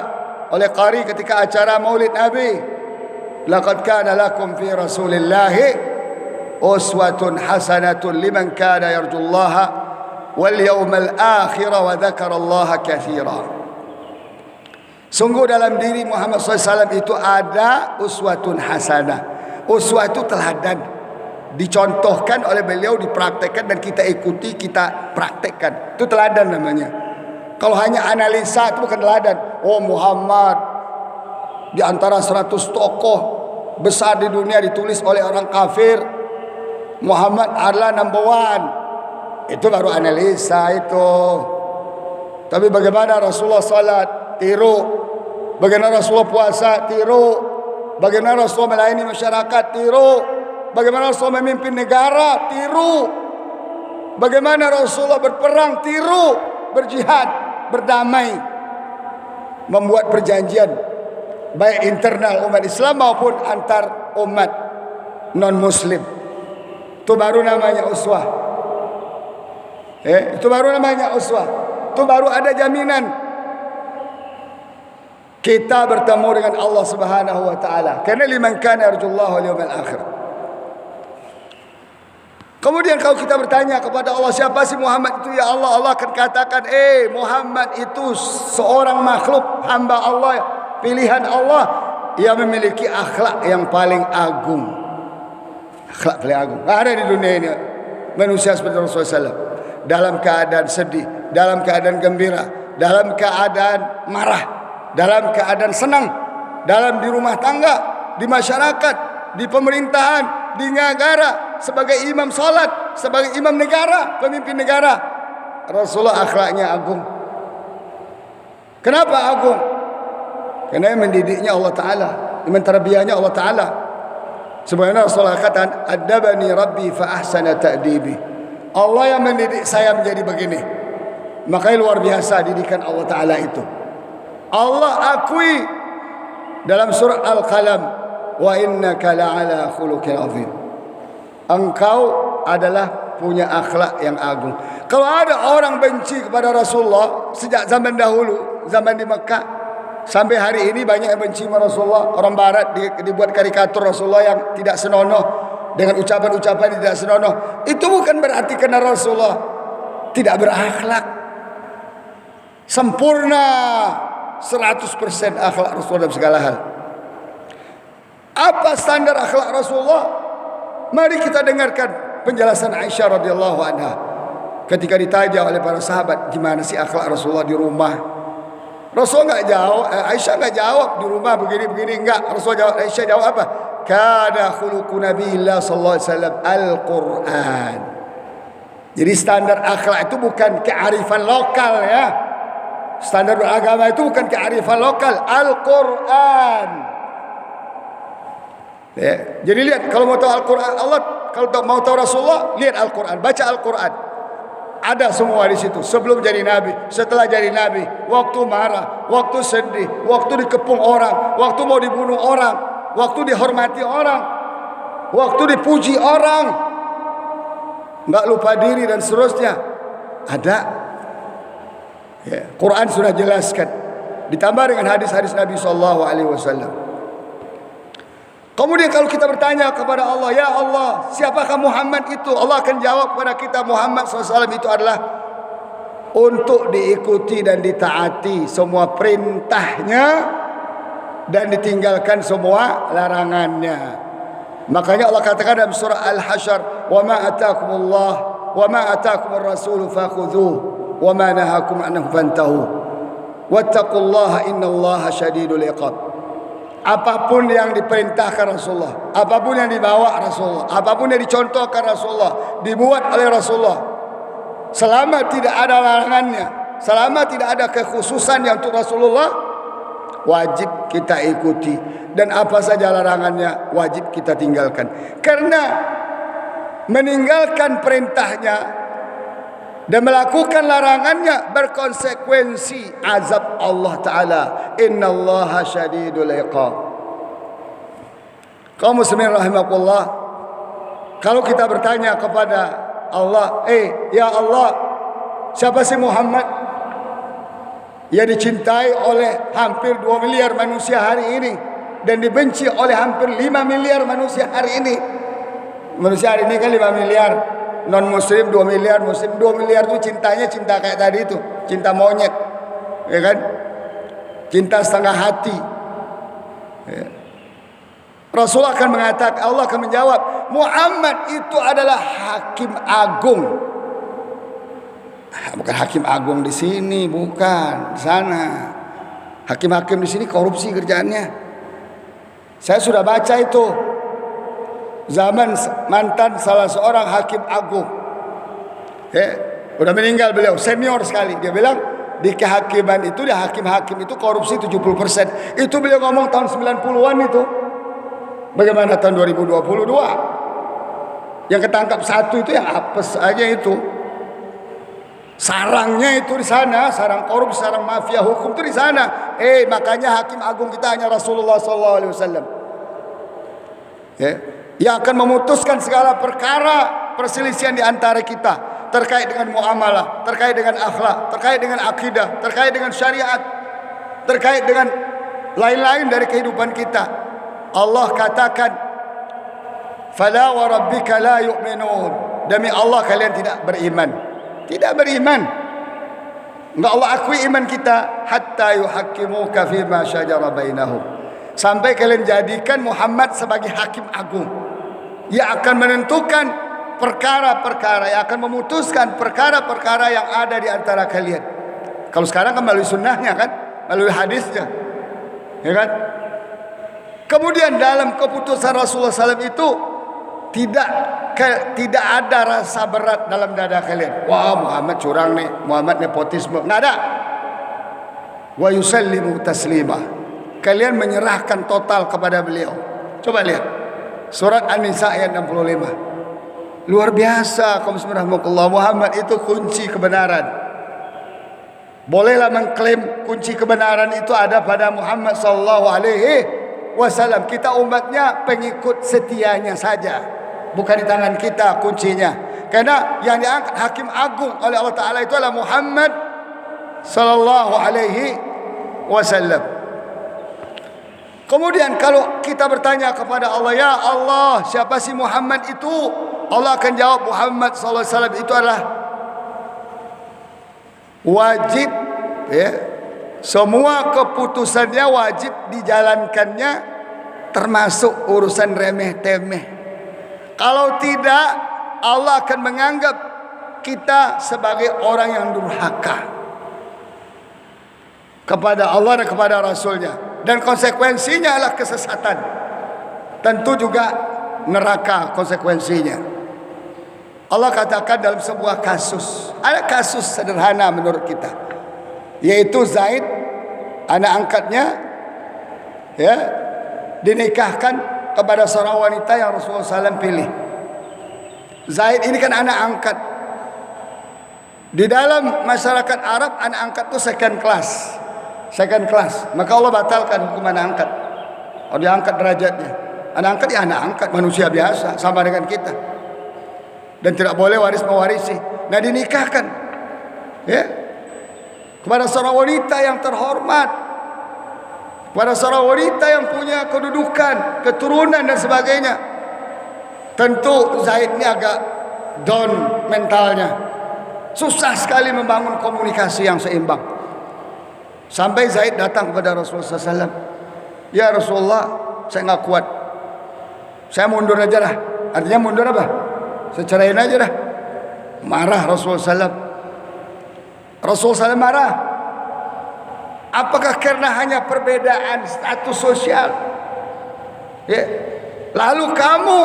oleh qari ketika acara Maulid Nabi, laqad kana lakum fi rasulillahi uswatun hasanatun liman kana yarjullaha wal yawmal akhir wa dzakarallaha katsira. Sungguh dalam diri Muhammad SAW itu ada uswatun hasanah. Uswah itu teladan, dicontohkan oleh beliau, dipraktekkan dan kita ikuti, kita praktekkan. Itu teladan namanya. Kalau hanya analisa itu bukan teladan. Oh, Muhammad di antara 100 tokoh besar di dunia ditulis oleh orang kafir, Muhammad adalah number one. Itu baru analisa itu. Tapi bagaimana Rasulullah salat? Tiru. Bagaimana Rasulullah puasa? Tiru. Bagaimana Rasulullah melayani masyarakat? Tiru. Bagaimana Rasulullah memimpin negara? Tiru. Bagaimana Rasulullah berperang? Tiru. Berjihad, berdamai, membuat perjanjian baik internal umat Islam maupun antar umat non muslim. Itu baru namanya uswah. Itu baru namanya uswah. Itu baru ada jaminan kita bertemu dengan Allah Subhanahu wa taala. Karena liman kana yarjullaha wal yawmal akhir. Kemudian kalau kita bertanya kepada Allah, siapa sih Muhammad itu ya Allah? Allah akan katakan, Muhammad itu seorang makhluk, hamba Allah, pilihan Allah yang memiliki akhlak yang paling agung. Akhlak paling agung. Nggak ada di dunia ini manusia seperti Rasulullah SAW. Dalam keadaan sedih, dalam keadaan gembira, dalam keadaan marah, dalam keadaan senang, dalam di rumah tangga, di masyarakat, di pemerintahan, di negara, sebagai imam salat, sebagai imam negara, pemimpin negara, Rasulullah akhlaknya agung. Kenapa agung? Karena mendidiknya Allah Ta'ala, mentarbiyahnya Allah Ta'ala. Sebenarnya Rasulullah kata, adabani Rabbi fa ahsana ta'dibi. Allah yang mendidik saya menjadi begini. Makanya luar biasa didikan Allah Ta'ala itu. Allah akui dalam surah Al-Qalam, wa innaka la'ala khuluqin azim. Engkau adalah punya akhlak yang agung. Kalau ada orang benci kepada Rasulullah sejak zaman dahulu, zaman di Mekah sampai hari ini banyak yang benci kepada Rasulullah. Orang barat dibuat karikatur Rasulullah yang tidak senonoh, dengan ucapan-ucapan yang tidak senonoh. Itu bukan berarti karena Rasulullah tidak berakhlak sempurna 100% akhlak Rasulullah dalam segala hal. Apa standar akhlak Rasulullah? Mari kita dengarkan penjelasan Aisyah radhiyallahu anha ketika ditanya oleh para sahabat, gimana sih akhlak Rasulullah di rumah? Rasul enggak jawab, Aisyah enggak jawab di rumah begini-begini, enggak. Rasul jawab, Aisyah jawab apa? Kana khuluqu Nabiillah sallallahu alaihi wasallam Al-Qur'an. Jadi standar akhlak itu bukan kearifan lokal ya. Standar beragama itu bukan kearifan lokal, Al-Qur'an. Ya. Jadi lihat, kalau mau tahu Al-Quran Allah, kalau mau tahu Rasulullah, lihat Al-Quran, baca Al-Quran. Ada semua di situ. Sebelum jadi Nabi, setelah jadi Nabi, waktu marah, waktu sedih, waktu dikepung orang, waktu mau dibunuh orang, waktu dihormati orang, waktu dipuji orang, nggak lupa diri dan seterusnya. Ada. Ya. Quran sudah jelaskan. Ditambah dengan hadis-hadis Nabi SAW. Kemudian kalau kita bertanya kepada Allah, ya Allah, siapakah Muhammad itu? Allah akan jawab kepada kita, Muhammad SAW itu adalah untuk diikuti dan ditaati semua perintahnya dan ditinggalkan semua larangannya. Makanya Allah katakan dalam surah Al-Hasyr, wa ma ataakumullah wa ma ataakumur rasul fakhudhuhu wa ma nahakum anhu fantahu wattaqullaha innallaha syadidul iqab. Apapun yang diperintahkan Rasulullah, apapun yang dibawa Rasulullah, apapun yang dicontohkan Rasulullah, dibuat oleh Rasulullah, selama tidak ada larangannya, selama tidak ada kekhususannya untuk Rasulullah, wajib kita ikuti, dan apa saja larangannya wajib kita tinggalkan. Karena meninggalkan perintahnya dan melakukan larangannya berkonsekuensi azab Allah Ta'ala. Innallaha syadidul iqab. Kaum muslimin rahimakumullah, kalau kita bertanya kepada Allah, ya Allah, siapa sih Muhammad? Ia dicintai oleh hampir 2 miliar manusia hari ini dan dibenci oleh hampir 5 miliar manusia hari ini. Manusia hari ini kan 5 miliar, non muslim 2 miliar, muslim 2 miliar. Itu cintanya cinta kayak tadi itu, cinta monyet, ya kan? Cinta setengah hati, ya. Rasulullah akan mengatakan, Allah akan menjawab, Muhammad itu adalah hakim agung. Bukan hakim agung di sini, bukan di sana. Hakim-hakim di sini korupsi kerjaannya. Saya sudah baca itu zaman mantan salah seorang hakim agung. Udah meninggal beliau, senior sekali. Dia bilang di kehakiman itu, di hakim-hakim itu korupsi 70%. Itu beliau ngomong tahun 90-an itu. Bagaimana tahun 2022? Yang ketangkap satu itu yang apes aja itu. Sarangnya itu di sana, sarang korupsi, sarang mafia hukum itu di sana. Makanya hakim agung kita hanya Rasulullah SAW. Yang akan memutuskan segala perkara perselisihan di antara kita, terkait dengan muamalah, terkait dengan akhlak, terkait dengan akidah, terkait dengan syariat, terkait dengan lain-lain dari kehidupan kita. Allah katakan, fala wa rabbika la yu'minun, demi Allah kalian tidak beriman. Tidak beriman. Enggak Allah akui iman kita, hatta yuhaqqimuka fima syajara bainahum, sampai kalian jadikan Muhammad sebagai hakim agung yang akan menentukan perkara-perkara, yang akan memutuskan perkara-perkara yang ada di antara kalian. Kalau sekarang kan melalui sunnahnya kan, melalui hadisnya, ya kan? Kemudian dalam keputusan Rasulullah SAW itu tidak ada rasa berat dalam dada kalian. Wah, Muhammad curang nih, Muhammad nepotisme, nggak ada. Wa yusallimu taslima, kalian menyerahkan total kepada beliau. Coba lihat surat An-Nisa ayat 65. Luar biasa, kaum muslimin rahimakumullah. Muhammad itu kunci kebenaran. Bolehlah mengklaim kunci kebenaran itu ada pada Muhammad sallallahu alaihi wasallam. Kita umatnya pengikut setianya saja, bukan di tangan kita kuncinya. Karena yang diangkat hakim agung oleh Allah Ta'ala itu adalah Muhammad sallallahu alaihi wasallam. Kemudian kalau kita bertanya kepada Allah, ya Allah, siapa sih Muhammad itu? Allah akan jawab, Muhammad sallallahu alaihi wasallam itu adalah wajib, ya. Semua keputusannya wajib dijalankannya, termasuk urusan remeh-temeh. Kalau tidak, Allah akan menganggap kita sebagai orang yang durhaka kepada Allah dan kepada Rasulnya, dan konsekuensinya adalah kesesatan. Tentu juga neraka konsekuensinya. Allah katakan dalam sebuah kasus, ada kasus sederhana menurut kita, yaitu Zaid, anak angkatnya, ya, dinikahkan kepada seorang wanita yang Rasulullah SAW pilih. Zaid ini kan anak angkat. Di dalam masyarakat Arab, anak angkat itu second class. Maka Allah batalkan hukum anak angkat. Allah diangkat derajatnya. Anak angkat ya anak angkat, manusia biasa, sama dengan kita, dan tidak boleh waris mewarisi. Nah, dinikahkan, ya, kepada seorang wanita yang terhormat, kepada seorang wanita yang punya kedudukan, keturunan dan sebagainya. Tentu Zaid ini agak down mentalnya, susah sekali membangun komunikasi yang seimbang. Sampai Zaid datang kepada Rasulullah SAW, ya Rasulullah, saya nggak kuat, saya mundur aja lah. Artinya mundur apa? Saya ceraiin aja dah. Marah Rasulullah SAW. Rasulullah SAW marah. Apakah karena hanya perbedaan status sosial? Ya. Lalu kamu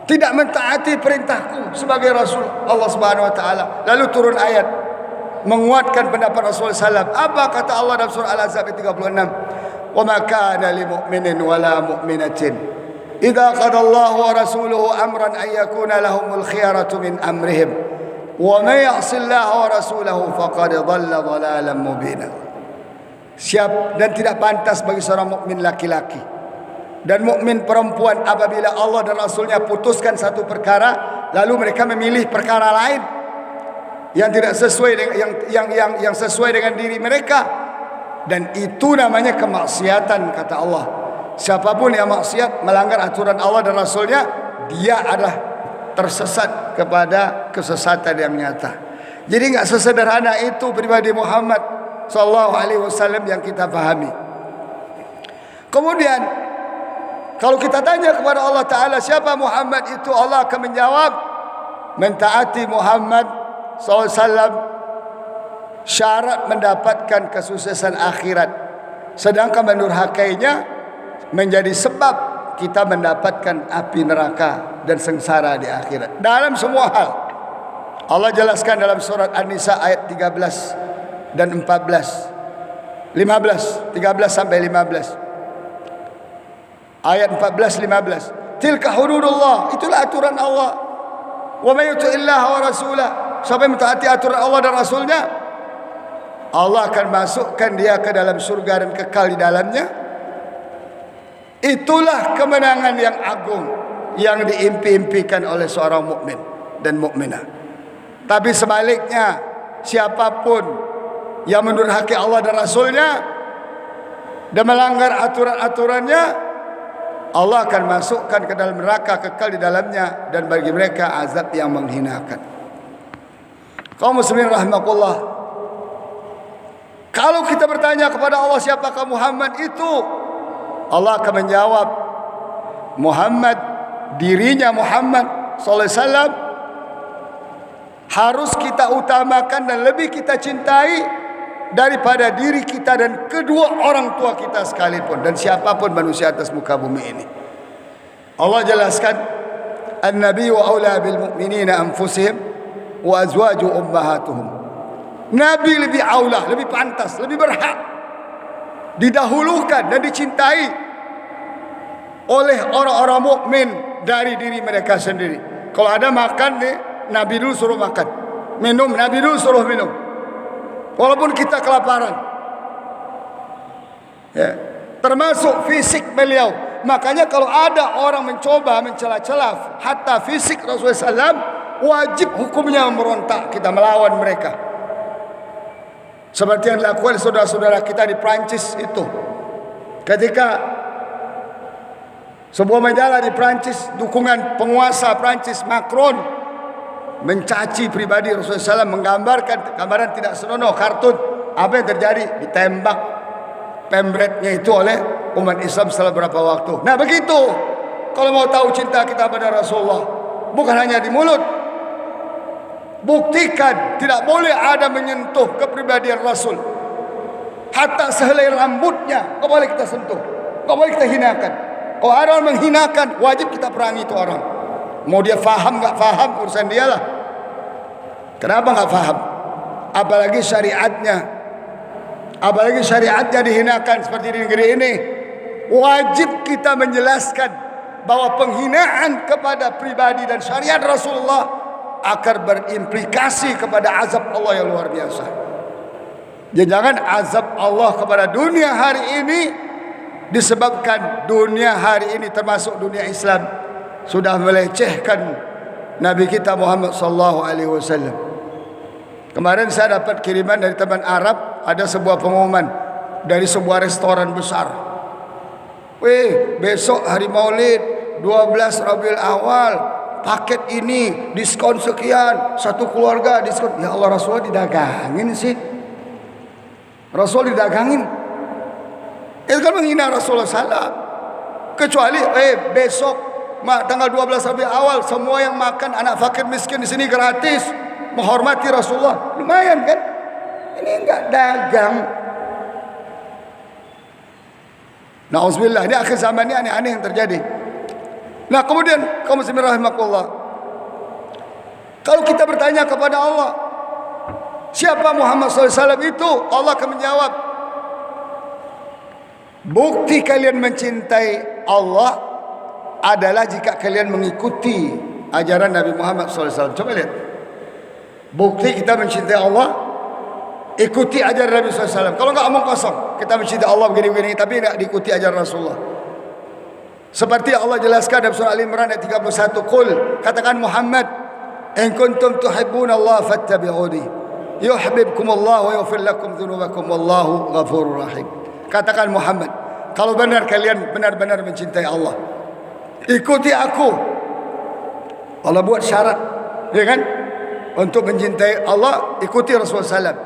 tidak mentaati perintahku sebagai Rasul Allah Subhanahu wa taala. Lalu turun ayat menguatkan pendapat Rasul sallallahu alaihi wasallam. Apa kata Allah dalam surah Al-Ahzab ayat 36? "Wa ma kana lil mu'minin wala mu'minatin idza qada Allahu wa rasuluhu amran ay yakuna lahumul khiyaratu min amrihim wa may ya'si Allaha wa rasulahu faqad dhalla dhalalan mubina." Siap dan tidak pantas bagi seorang mukmin laki-laki dan mukmin perempuan apabila Allah dan Rasulnya putuskan satu perkara lalu mereka memilih perkara lain yang tidak sesuai dengan yang sesuai dengan diri mereka, dan itu namanya kemaksiatan kata Allah. Siapapun yang maksiat melanggar aturan Allah dan Rasulnya, dia adalah tersesat kepada kesesatan yang nyata. Jadi enggak sesederhana itu pribadi Muhammad sallallahu alaihi wasallam yang kita pahami. Kemudian kalau kita tanya kepada Allah Ta'ala siapa Muhammad itu, Allah akan menjawab, mentaati Muhammad SAW syarat mendapatkan kesuksesan akhirat, sedangkan mendurhakainya menjadi sebab kita mendapatkan api neraka dan sengsara di akhirat. Dalam semua hal Allah jelaskan dalam surat An-Nisa ayat 13 dan 14, 13 sampai 15. Ayat 14-15, tilka hududullah, itulah aturan Allah. Wa may yuti'illaha wa rasulah, siapa yang mentaati aturan Allah dan Rasulnya, Allah akan masukkan dia ke dalam surga dan kekal di dalamnya. Itulah kemenangan yang agung yang diimpi-impikan oleh seorang mukmin dan mukminah. Tapi sebaliknya, siapapun yang mendurhaki Allah dan Rasulnya dan melanggar aturan-aturannya, Allah akan masukkan ke dalam neraka kekal di dalamnya, dan bagi mereka azab yang menghinakan. Kaum muslimin rahimakumullah, kalau kita bertanya kepada Allah siapakah Muhammad itu, Allah akan menjawab, Muhammad, dirinya Muhammad sallallahu alaihi wasallam harus kita utamakan dan lebih kita cintai daripada diri kita dan kedua orang tua kita sekalipun dan siapapun manusia atas muka bumi ini. Allah jelaskan, an-nabiyyu aula bil mu'minina anfusihim wa azwaju ummahatuhum. Nabi lebih aula, lebih pantas, lebih berhak didahulukan dan dicintai oleh orang-orang mukmin dari diri mereka sendiri. Kalau ada makan nih, Nabi dulu suruh makan. Minum, Nabi dulu suruh minum. Walaupun kita kelaparan, ya, termasuk fisik beliau. Makanya kalau ada orang mencoba mencela-cela hatta fisik Rasulullah SAW, wajib hukumnya memberontak, kita melawan mereka. Seperti yang dilakukan saudara-saudara kita di Prancis itu. Ketika sebuah majalah di Prancis, dukungan penguasa Prancis Macron, mencaci pribadi Rasulullah SAW, menggambarkan gambaran tidak senonoh, kartun, apa yang terjadi? Ditembak pembretnya itu oleh umat Islam setelah beberapa waktu. Nah begitu, kalau mau tahu cinta kita pada Rasulullah, bukan hanya di mulut, buktikan. Tidak boleh ada menyentuh kepribadian Rasul. Hatta sehelai rambutnya nggak boleh kita sentuh, nggak boleh kita hinakan. Kalau ada orang menghinakan, wajib kita perangi itu orang. Mau dia faham nggak faham, urusan dia lah. Kenapa nggak faham? Apalagi syariatnya dihinakan seperti di negeri ini. Wajib kita menjelaskan bahwa penghinaan kepada pribadi dan syariat Rasulullah akan berimplikasi kepada azab Allah yang luar biasa. Jangan azab Allah kepada dunia hari ini disebabkan dunia hari ini termasuk dunia Islam sudah melecehkan Nabi kita Muhammad sallallahu alaihi wasallam. Kemarin saya dapat kiriman dari teman Arab, ada sebuah pengumuman dari sebuah restoran besar. Besok hari Maulid 12 Rabiul Awal, paket ini diskon sekian, satu keluarga diskon. Ya Allah, Rasulullah didagangin sih. Rasul didagangin. Itu kan menghina Rasulullah SAW. Kecuali besok tanggal 12 Rabiul Awal, semua yang makan anak fakir miskin di sini gratis, menghormati Rasulullah. Lumayan kan? Ini enggak dagang. Nauzubillah, di akhir zaman ini aneh-aneh yang terjadi. Nah, kemudian kaum muslimin rahimakumullah, kalau kita bertanya kepada Allah, siapa Muhammad SAW itu? Allah akan menjawab, bukti kalian mencintai Allah adalah jika kalian mengikuti ajaran Nabi Muhammad SAW. Coba lihat, bukti kita mencintai Allah, ikuti ajaran Nabi SAW. Kalau enggak omong kosong, kita mencintai Allah begini-begini tapi enggak diikuti ajaran Rasulullah. Seperti Allah jelaskan dalam surah Al-Imran ayat 31, qul, katakan Muhammad, in kuntum tuhibbunallaha fattabi'uni yuhibbukumullah wa yaghfir lakum dzunubakum wallahu ghafurur rahim. Katakan Muhammad, kalau benar kalian benar-benar mencintai Allah, ikuti aku. Allah buat syarat, ya kan? Untuk mencintai Allah, ikuti Rasulullah SAW.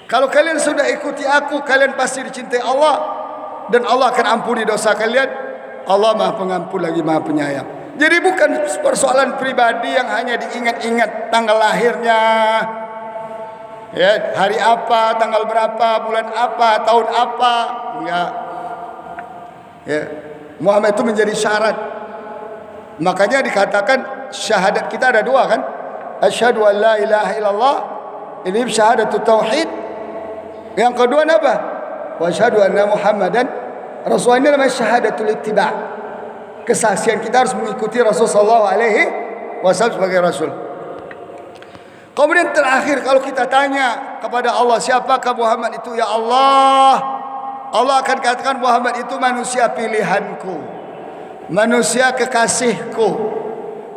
Kalau kalian sudah ikuti aku, kalian pasti dicintai Allah, dan Allah akan ampuni dosa kalian. Allah Maha Pengampun lagi Maha Penyayang. Jadi bukan persoalan pribadi yang hanya diingat-ingat tanggal lahirnya, ya, hari apa, tanggal berapa, bulan apa, tahun apa. Enggak. Ya, Muhammad itu menjadi syarat. Makanya dikatakan syahadat kita ada dua kan? Asyhadu an la ilaha illallah, ini syahadatut tauhid. Yang kedua apa? Wa asyhadu anna Muhammadan Rasulullah. Ini namanya syahadatul ittiba'. Kesaksian kita harus mengikuti Rasul sallallahu alaihi wasallam sebagai rasul. Kemudian terakhir, kalau kita tanya kepada Allah, siapakah Muhammad itu? Ya Allah, Allah akan katakan Muhammad itu manusia pilihanku, manusia kekasihku,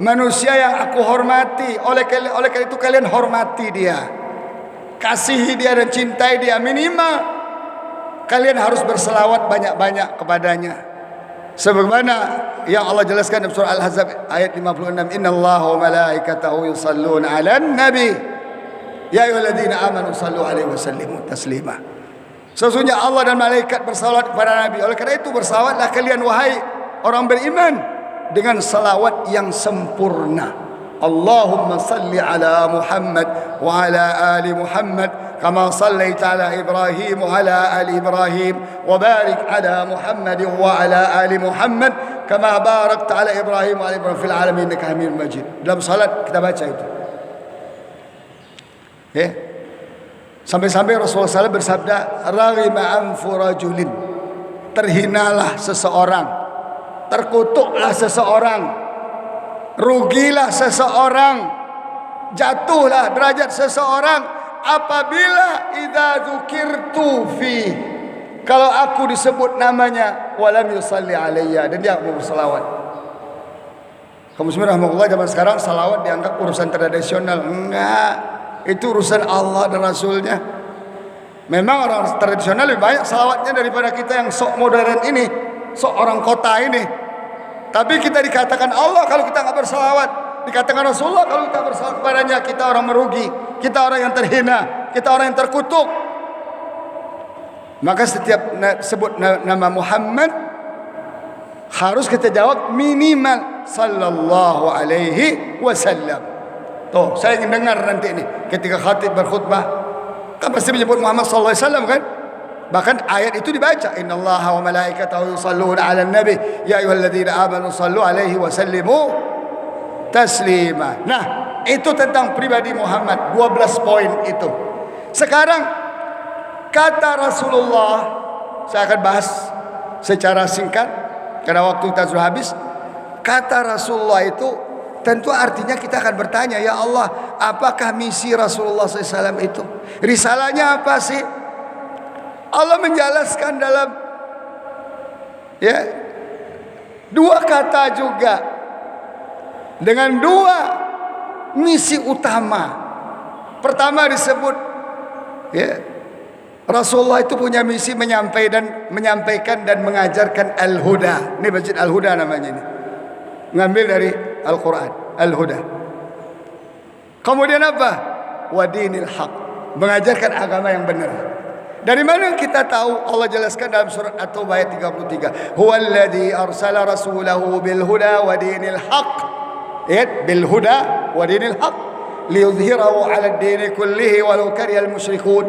manusia yang aku hormati. Oleh karena itu kalian hormati dia, kasihi dia dan cintai dia. Minimal kalian harus berselawat banyak-banyak kepadanya, sebagaimana yang Allah jelaskan dalam surah Al-Ahzab ayat 56, innallaha wa malaikatahu yusalluna 'alan nabi ya ayyuhalladzina amanu sallu 'alaihi wa sallimu taslima. Sesungguhnya Allah dan malaikat bersalawat kepada Nabi. Oleh karena itu bersalawatlah kalian wahai orang beriman dengan salawat yang sempurna. Allahumma salli ala Muhammad wa ala ali Muhammad kama sallaita ala Ibrahim wa ala ali Ibrahim wa barik ala Muhammad wa ala ali Muhammad kama barakta ala Ibrahim wa ala Ibrahim fil alamin innaka Hamidum Majid. Dalam salat kita baca itu. Ya. Sampai-sampai Rasulullah SAW bersabda, raghima anfu rajulin, terhinalah seseorang, terkutuklah seseorang, rugilah seseorang, jatuhlah derajat seseorang apabila idza dzukirtu fi, kalau aku disebut namanya, walam yusalli alayya, dan dia mau berselawat. Kaum muslimin rahimahullah, zaman sekarang salawat dianggap urusan tradisional. Enggak, itu urusan Allah dan Rasulnya. Memang orang tradisional lebih banyak salawatnya daripada kita yang sok modern ini, sok orang kota ini. Tapi kita dikatakan Allah kalau kita enggak berselawat, dikatakan Rasulullah kalau kita berselawat kepadanya, kita orang merugi, kita orang yang terhina, kita orang yang terkutuk. Maka setiap sebut nama Muhammad harus kita jawab minimal sallallahu alaihi wasallam. Tuh, saya ingin dengar nanti ini ketika khatib berkhutbah kan pasti menyebut Muhammad sallallahu alaihi wasallam kan? Bahkan ayat itu dibaca, innallaha wa malaikatahu yusalluna 'alan nabi ya ayyuhalladzina amanu sallu alaihi wa sallimu taslima. Nah, itu tentang pribadi Muhammad, 12 poin itu. Sekarang kata Rasulullah, saya akan bahas secara singkat karena waktu kita sudah habis. Kata Rasulullah itu tentu artinya kita akan bertanya, ya Allah, apakah misi Rasulullah SAW itu? Risalahnya apa sih? Allah menjelaskan dalam dua kata juga dengan dua misi utama. Pertama disebut Rasulullah itu punya misi menyampaikan dan mengajarkan Al-Huda. Ini masjid Al-Huda namanya ini. Ngambil dari Al-Quran, Al-Huda. Kemudian apa? Wadinil haq, mengajarkan agama yang benar. Dari mana kita tahu? Allah jelaskan dalam surat At-Taubah ayat 33. Huwallazi arsala rasulahu bil huda wa dinil haq. Bil huda wa dinil haq liyudhhirahu 'ala ad-din kullihi walau karihal musyrikun.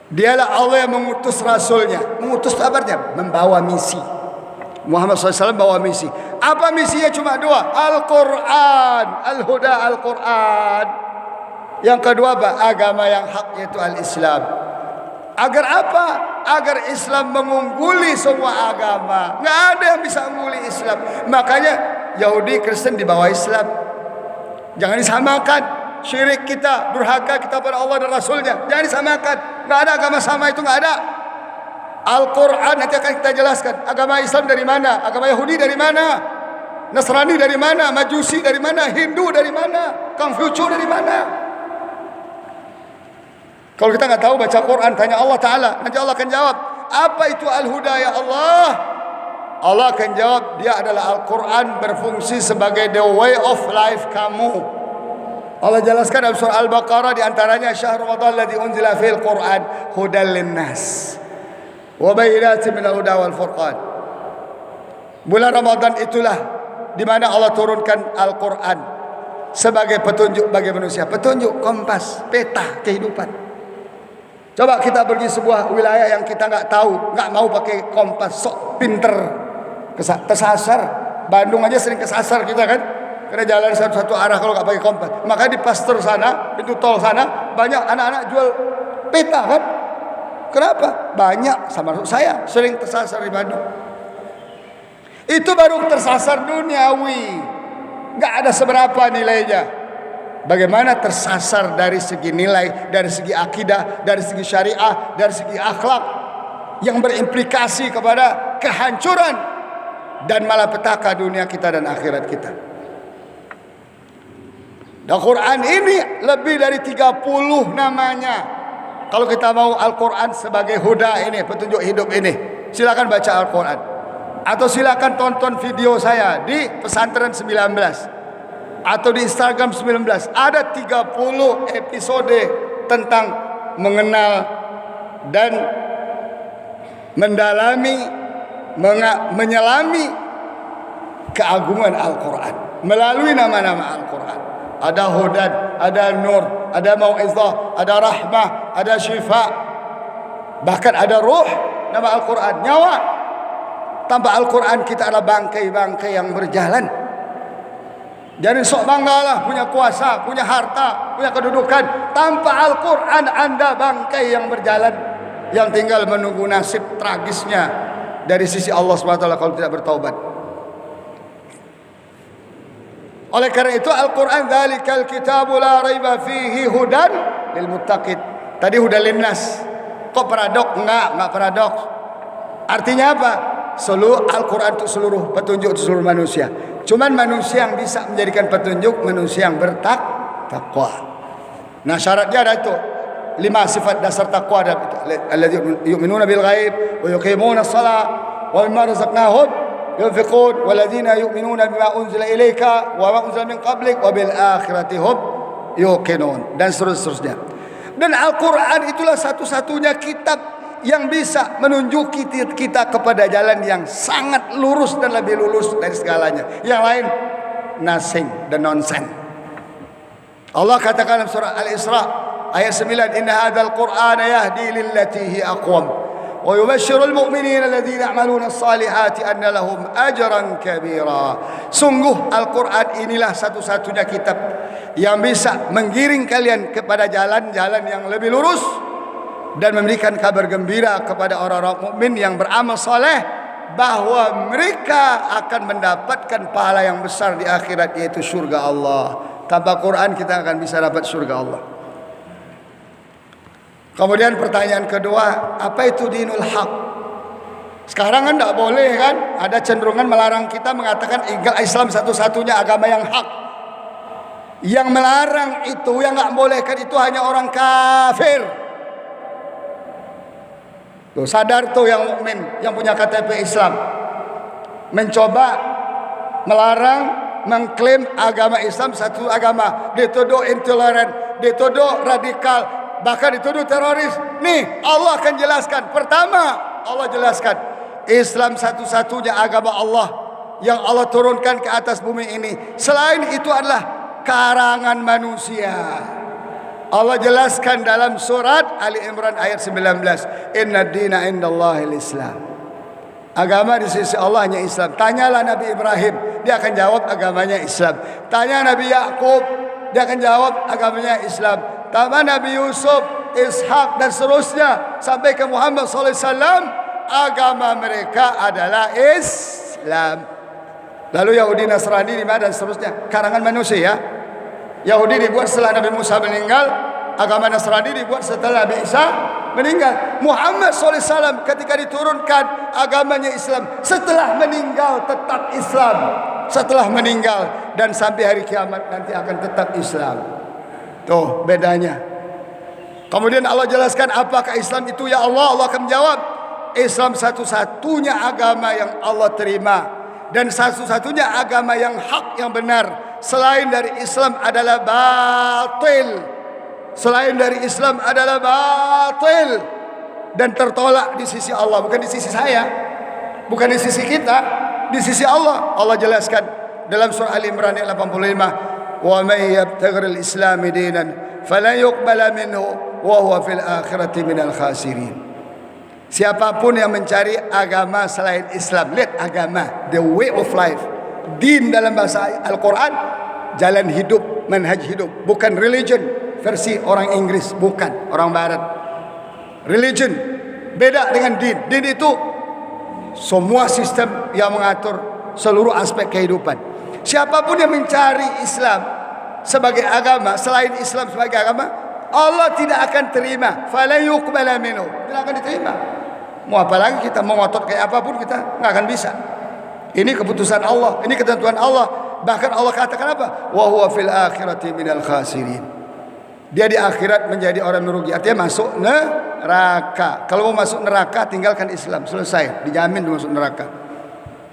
Dialah Allah yang mengutus rasulnya. Mengutus kabarnya membawa misi. Muhammad SAW bawa misi. Apa misinya? Cuma dua. Al-Quran, Al-Huda, Al-Quran. Yang kedua apa? Agama yang hak, yaitu Al-Islam. Agar apa? Agar Islam mengungguli semua agama. Nggak ada yang bisa mengungguli Islam. Makanya Yahudi Kristen di bawah Islam. Jangan disamakan. Syirik kita, durhaka kita pada Allah dan Rasulnya, jangan disamakan. Nggak ada agama sama, itu nggak ada. Al-Quran nanti akan kita jelaskan. Agama Islam dari mana? Agama Yahudi dari mana? Nasrani dari mana? Majusi dari mana? Hindu dari mana? Konghucu dari mana? Kalau kita nggak tahu, baca Quran, tanya Allah Ta'ala, nanti Allah akan jawab. Apa itu Al-Huda ya Allah? Allah akan jawab, dia adalah Al-Quran, berfungsi sebagai the way of life kamu. Allah jelaskan dalam surah Al-Baqarah, di antaranya syahr Ramadan alladzi unzila fil Quran hudal linnas wa bayyinatin minal huda wal furqan. Bulan Ramadan itulah di mana Allah turunkan Al-Quran sebagai petunjuk bagi manusia, petunjuk, kompas, peta kehidupan. Coba kita pergi sebuah wilayah yang kita nggak tahu, nggak mau pakai kompas, sok pinter, kesasar. Bandung aja sering kesasar kita kan, karena jalan satu arah kalau nggak pakai kompas. Maka di Pasteur sana, pintu tol sana, banyak anak-anak jual peta kan. Kenapa? Banyak, sama saya sering tersasar di Bandung. Itu baru tersasar duniawi, nggak ada seberapa nilainya. Bagaimana tersasar dari segi nilai, dari segi akidah, dari segi syariah, dari segi akhlak, yang berimplikasi kepada kehancuran dan malapetaka dunia kita dan akhirat kita. Dan Quran ini lebih dari 30 namanya. Kalau kita mau Al-Quran sebagai huda ini, petunjuk hidup ini, silakan baca Al-Quran. Atau silakan tonton video saya di Pesantren 19 atau di Instagram 19. Ada 30 episode tentang mengenal dan mendalami, menyelami keagungan Al-Quran melalui nama-nama Al-Quran. Ada hudan, ada nur, ada mau'izah, ada rahmah, ada syifa, bahkan ada ruh. Nama Al-Quran nyawa. Tanpa Al-Quran kita adalah bangkai-bangkai yang berjalan. Jadi sok banggalah punya kuasa, punya harta, punya kedudukan. Tanpa Al-Quran anda bangkai yang berjalan, yang tinggal menunggu nasib tragisnya dari sisi Allah SWT kalau tidak bertaubat. Oleh karena itu Al-Quran, dzalikal kitabu la raiba fihi hudan lil muttaqin. Tadi hudan linnas. Kok paradoks? Enggak paradoks. Artinya apa? Seluruh Al-Quran itu seluruh petunjuk untuk seluruh manusia. Cuman manusia yang bisa menjadikan petunjuk manusia yang bertakwa. Nah syaratnya ada itu 5 sifat dasar takwa ada itu. Alladzina yu'minuna bil ghaib wa yuqimuna shalah wa mimma razaqnahum yunfiqun walladzina yu'minuna bima unzila ilaika wa ma unzila min qablik wa bil akhirati hum yuqinun, dan seterusnya. Dan Al-Quran itulah satu-satunya kitab yang bisa menunjuki kita kepada jalan yang sangat lurus dan lebih lurus dari segalanya. Yang lain nothing dan nonsense. Allah katakan dalam surah Al-Isra ayat 9, inna hadzal qur'ana yahdi lillati hi aqwam wa yubashshirul mu'minina alladhina ya'maluna as-salihati anna lahum ajran kabira. Sungguh Al-Quran inilah satu-satunya kitab yang bisa menggiring kalian kepada jalan-jalan yang lebih lurus dan memberikan kabar gembira kepada orang-orang mukmin yang beramal soleh bahwa mereka akan mendapatkan pahala yang besar di akhirat, yaitu surga Allah. Tanpa Quran kita akan bisa dapat surga Allah. Kemudian pertanyaan kedua, apa itu dinul haq? Sekarang kan tidak boleh kan? Ada cenderungan melarang kita, mengatakan Islam satu-satunya agama yang hak. Yang melarang itu, yang nggak bolehkan itu hanya orang kafir. Tuh, sadar tuh yang mukmin, yang punya KTP Islam, mencoba melarang, mengklaim agama Islam satu agama, dituduh intoleran, dituduh radikal, bahkan dituduh teroris. Nih Allah akan jelaskan. Pertama Allah jelaskan Islam satu-satunya agama Allah yang Allah turunkan ke atas bumi ini. Selain itu adalah karangan manusia. Allah jelaskan dalam surat Ali Imran ayat 19, inna dina indallahil Islam. Agama di sisi Allah hanya Islam. Tanyalah Nabi Ibrahim, dia akan jawab agamanya Islam. Tanya Nabi Yakub, dia akan jawab agamanya Islam. Tanya Nabi Yusuf, Ishak dan seterusnya sampai ke Muhammad sallallahu alaihi wasallam, agama mereka adalah Islam. Lalu Yahudi, Nasrani, dan seterusnya karangan manusia. Yahudi dibuat setelah Nabi Musa meninggal, agama Nasrani dibuat setelah Nabi Isa meninggal. Muhammad sallallahu alaihi wasallam ketika diturunkan agamanya Islam, setelah meninggal tetap Islam. Setelah meninggal dan sampai hari kiamat nanti akan tetap Islam. Tuh bedanya. Kemudian Allah jelaskan apakah Islam itu ya Allah. Allah akan menjawab, Islam satu-satunya agama yang Allah terima dan satu-satunya agama yang hak, yang benar. Selain dari Islam adalah batil. Selain dari Islam adalah batil dan tertolak di sisi Allah, bukan di sisi saya, bukan di sisi kita, di sisi Allah. Allah jelaskan dalam surah Ali Imran ayat 85, "Wa may yabtaghil Islam dinan falan yuqbala minhu wa huwa fil akhirati minal khasirin." Siapapun yang mencari agama selain Islam, lihat agama, the way of life. Din dalam bahasa Al-Quran, jalan hidup, manhaj hidup, bukan religion versi orang Inggris, bukan orang Barat. Religion beda dengan din. Din itu semua sistem yang mengatur seluruh aspek kehidupan. Siapapun yang mencari Islam sebagai agama selain Islam sebagai agama, Allah tidak akan terima. Fala yuqbala minhu, tidak akan diterima. Mau apa lagi kita, mau ngotot kayak apapun kita nggak akan bisa. Ini keputusan Allah, ini ketentuan Allah. Bahkan Allah katakan apa? Wa huwa fil akhirati minal khasirin. Dia di akhirat menjadi orang merugi. Artinya masuk neraka. Kalau mau masuk neraka, tinggalkan Islam, selesai, dijamin masuk neraka.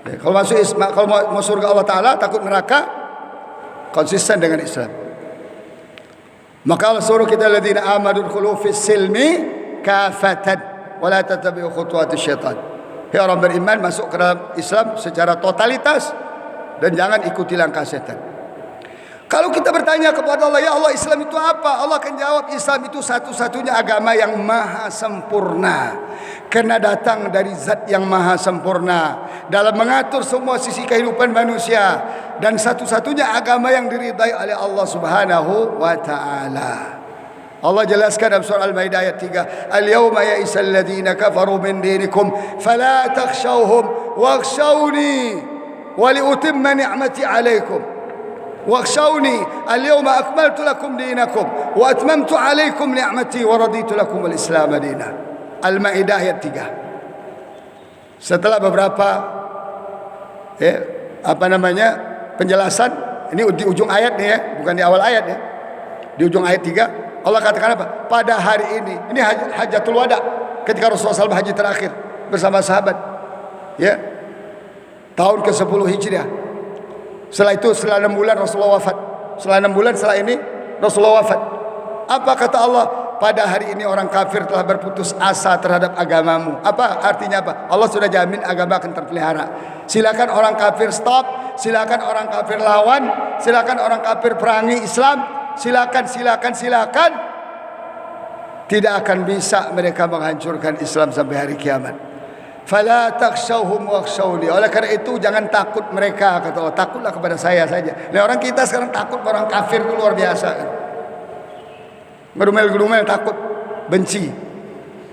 Ya, kalau mau surga Allah Taala, takut neraka, konsisten dengan Islam. Maka Allah suruh kita, alladzina amanu dkhulu fis silmi kafatan wa la tattabi'u khutuwatis syaitan. Hei orang beriman, masuk ke dalam Islam secara totalitas dan jangan ikuti langkah setan. Kalau kita bertanya kepada Allah, ya Allah, Islam itu apa? Allah akan jawab, Islam itu satu-satunya agama yang maha sempurna, karena datang dari zat yang maha sempurna dalam mengatur semua sisi kehidupan manusia, dan satu-satunya agama yang diridai oleh Allah Subhanahu wa ta'ala. Allah jelaskan dalam surah Al-Maidah ayat 3, "Al-yawma ya'isal ladzina kafaru min dinikum fala takhshawhum wakhshawni wa liutimma ni'mati 'alaikum wakhshawni al-yawma akmaltu lakum dinakum wa atmamtu 'alaikum ni'mati wa raditu lakum al-islam dinan." Al-Maidah ayat 3. Setelah beberapa penjelasan, ini di ujung ayat nih ya, bukan di awal ayat ya. Di ujung ayat 3 Allah katakan apa? Pada hari ini Hajatul Wada, ketika Rasulullah SAW haji terakhir bersama sahabat, ya, tahun ke-10 Hijriah. Setelah itu, setelah 6 bulan Rasulullah wafat. Setelah 6 bulan setelah ini Rasulullah wafat. Apa kata Allah? Pada hari ini orang kafir telah berputus asa terhadap agamamu. Apa artinya apa? Allah sudah jamin agama akan terpelihara. Silakan orang kafir stop, silakan orang kafir lawan, silakan orang kafir perangi Islam. Silakan. Tidak akan bisa mereka menghancurkan Islam sampai hari kiamat. Fala takhshawhum wakhshawni. Oleh karena itu jangan takut mereka, kata Allah. Takutlah kepada saya saja. Nah, orang kita sekarang takut orang kafir itu luar biasa kan. Ngedumel-ngedumel takut, benci.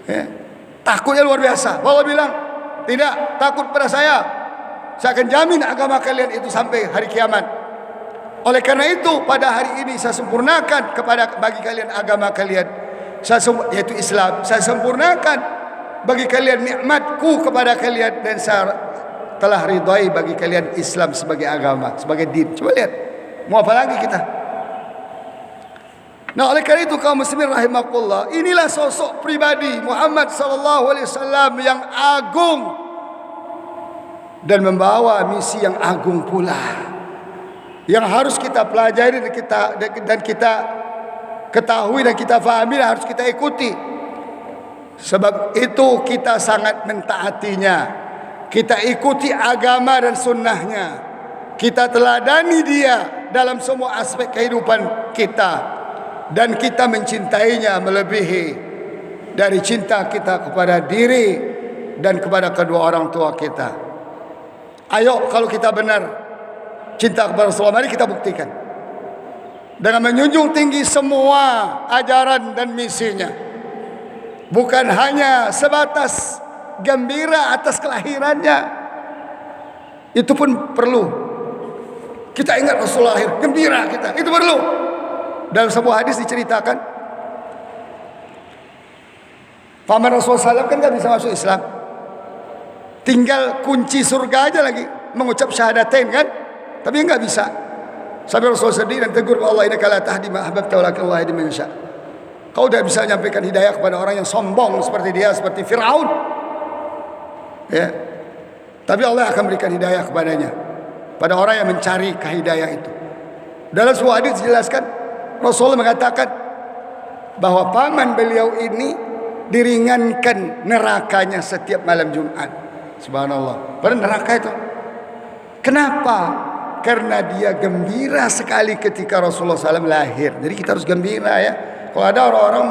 Ya. Takutnya luar biasa. Allah bilang, tidak, takut pada saya. Saya akan jamin agama kalian itu sampai hari kiamat. Oleh karena itu pada hari ini saya sempurnakan bagi kalian agama kalian, yaitu Islam. Saya sempurnakan bagi kalian nikmatku kepada kalian, dan saya telah ridai bagi kalian Islam sebagai agama, sebagai din. Coba lihat, mau apa lagi kita? Nah, oleh karena itu kaum muslimin rahimakumullah, inilah sosok pribadi Muhammad sallallahu alaihi wasallam yang agung dan membawa misi yang agung pula, yang harus kita pelajari dan kita ketahui dan kita fahami dan harus kita ikuti. Sebab itu kita sangat mentaatinya, kita ikuti agama dan sunnahnya, kita teladani dia dalam semua aspek kehidupan kita, dan kita mencintainya melebihi dari cinta kita kepada diri dan kepada kedua orang tua kita. Ayo kalau kita benar cinta kepada Rasulullah, mari kita buktikan dengan menjunjung tinggi semua ajaran dan misinya. Bukan hanya sebatas gembira atas kelahirannya, itu pun perlu. Kita ingat Rasulullah lahir, gembira kita, itu perlu. Dalam sebuah hadis diceritakan, paman Rasulullah SAW kan gak bisa masuk Islam, tinggal kunci surga aja lagi, mengucap syahadatain kan, tapi enggak bisa. Sampai Rasulullah sedih dan tegur Allah, innaka la tahdi man ahbabta walakin Allah yahdi man yasha. Kau tidak bisa menyampaikan hidayah kepada orang yang sombong seperti dia, seperti Fir'aun. Ya. Tapi Allah akan berikan hidayah kepadanya, pada orang yang mencari kehidayah itu. Dalam sebuah hadis dijelaskan, Rasulullah mengatakan bahwa paman beliau ini diringankan nerakanya setiap malam Jumat. Subhanallah. Padahal neraka itu. Kenapa? Karena dia gembira sekali ketika Rasulullah SAW lahir. Jadi kita harus gembira ya. Kalau ada orang-orang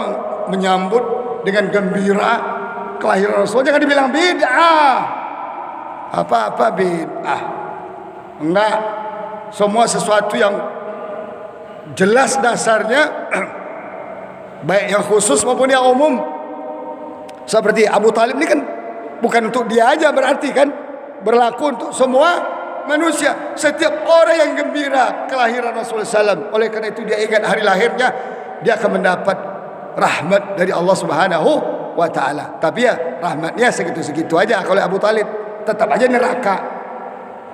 menyambut dengan gembira kelahiran Rasulullah, jangan dibilang bid'ah. Apa-apa bid'ah. Enggak. Semua sesuatu yang jelas dasarnya, baik yang khusus maupun yang umum. Seperti Abu Talib ini kan bukan untuk dia aja, berarti kan berlaku untuk semua manusia. Setiap orang yang gembira kelahiran Rasulullah SAW, oleh karena itu dia ingat hari lahirnya, dia akan mendapat rahmat dari Allah Subhanahu wa ta'ala. Tapi ya rahmatnya segitu-segitu aja. Kalau Abu Talib tetap aja neraka.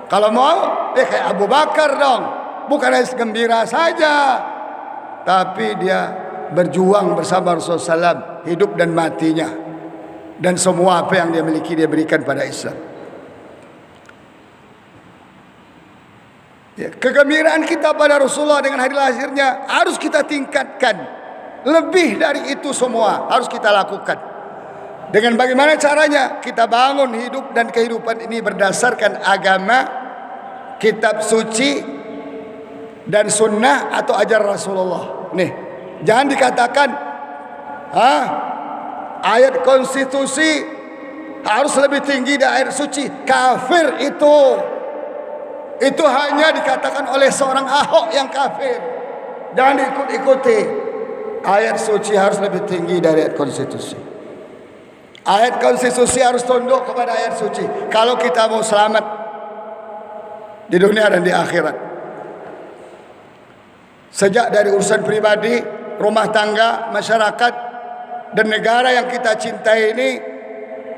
Kalau mau kayak Abu Bakar dong, bukan hanya gembira saja, tapi dia berjuang bersama Rasulullah SAW, hidup dan matinya, dan semua apa yang dia miliki dia berikan pada Islam. Ya, kegembiraan kita pada Rasulullah dengan hari lahirnya harus kita tingkatkan. Lebih dari itu semua harus kita lakukan. Dengan bagaimana caranya? Kita bangun hidup dan kehidupan ini berdasarkan agama, kitab suci, dan sunnah atau ajaran Rasulullah. Nih, jangan dikatakan ayat konstitusi harus lebih tinggi dari ayat suci. Kafir itu. Itu hanya dikatakan oleh seorang Ahok yang kafir. Jangan diikut-ikuti. Ayat suci harus lebih tinggi dari ayat konstitusi. Ayat konstitusi harus tunduk kepada ayat suci kalau kita mau selamat di dunia dan di akhirat. Sejak dari urusan pribadi, rumah tangga, masyarakat, dan negara yang kita cintai ini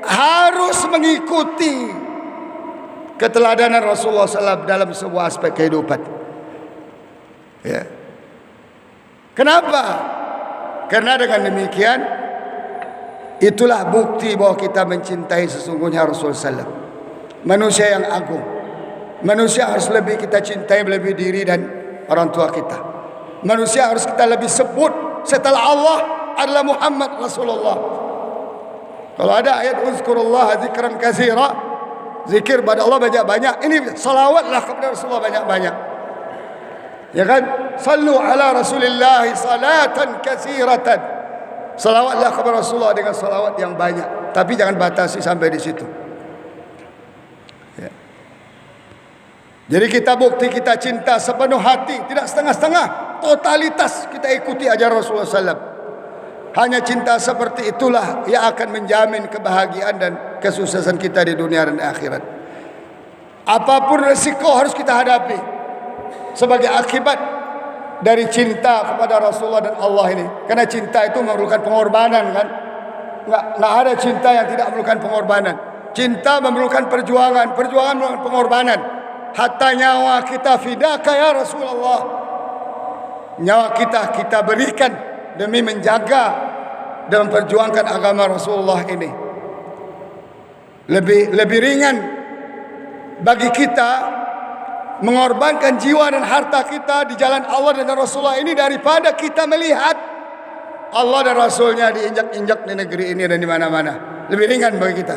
harus mengikuti keteladanan Rasulullah SAW dalam sebuah aspek kehidupan. Ya. Kenapa? Karena dengan demikian, itulah bukti bahwa kita mencintai sesungguhnya Rasulullah SAW, manusia yang agung. Manusia harus lebih kita cintai melebihi diri dan orang tua kita. Manusia harus kita lebih sebut setelah Allah adalah Muhammad Rasulullah. Kalau ada ayat uzkurullah zikran katsira, zikir pada Allah banyak-banyak. Ini salawatlah kepada Rasulullah banyak-banyak. Ya kan? Sallu ala Rasulillah salatan katsiratan. Salawatlah kepada Rasulullah dengan salawat yang banyak. Tapi jangan batasi sampai di situ. Ya. Jadi kita bukti kita cinta sepenuh hati, tidak setengah-setengah. Totalitas kita ikuti ajaran Rasulullah SAW. Hanya cinta seperti itulah yang akan menjamin kebahagiaan dan kesuksesan kita di dunia dan akhirat. Apapun resiko harus kita hadapi sebagai akibat dari cinta kepada Rasulullah dan Allah ini. Karena cinta itu memerlukan pengorbanan kan? Nggak ada cinta yang tidak memerlukan pengorbanan. Cinta memerlukan perjuangan, perjuangan memerlukan pengorbanan. Hatta nyawa kita fidaka ya Rasulullah. Nyawa kita berikan demi menjaga dan memperjuangkan agama Rasulullah ini. Lebih ringan bagi kita mengorbankan jiwa dan harta kita di jalan Allah dan Rasulullah ini daripada kita melihat Allah dan Rasulnya diinjak-injak di negeri ini dan di mana-mana. Lebih ringan bagi kita.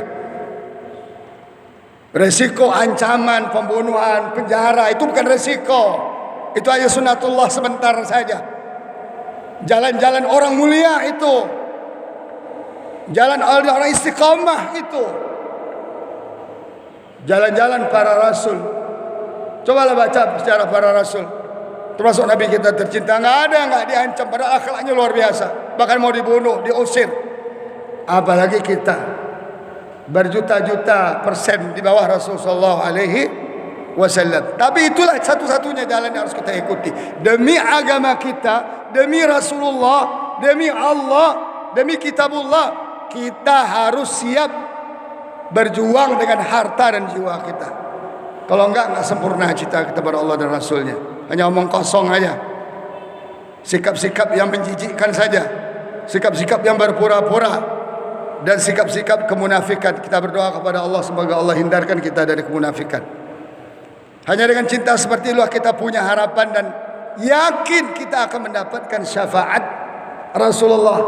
Resiko ancaman, pembunuhan, penjara itu bukan resiko. Itu hanya sunatullah sebentar saja. Jalan-jalan orang mulia itu, jalan orang istiqamah itu, jalan-jalan para rasul. Cobalah baca sejarah para rasul. Termasuk Nabi kita tercinta, enggak diancam, padahal akhlaknya luar biasa. Bahkan mau dibunuh, diusir. Apalagi kita berjuta-juta persen di bawah Rasulullah sallallahu alaihi wasallam. Tapi itulah satu-satunya jalan yang harus kita ikuti. Demi agama kita, demi Rasulullah, demi Allah, demi kitabullah, kita harus siap berjuang dengan harta dan jiwa kita. Kalau enggak sempurna cita kita kepada Allah dan Rasulnya. Hanya omong kosong aja. Sikap-sikap yang menjijikkan saja. Sikap-sikap yang berpura-pura. Dan sikap-sikap kemunafikan. Kita berdoa kepada Allah semoga Allah hindarkan kita dari kemunafikan. Hanya dengan cinta seperti itulah kita punya harapan dan yakin kita akan mendapatkan syafaat Rasulullah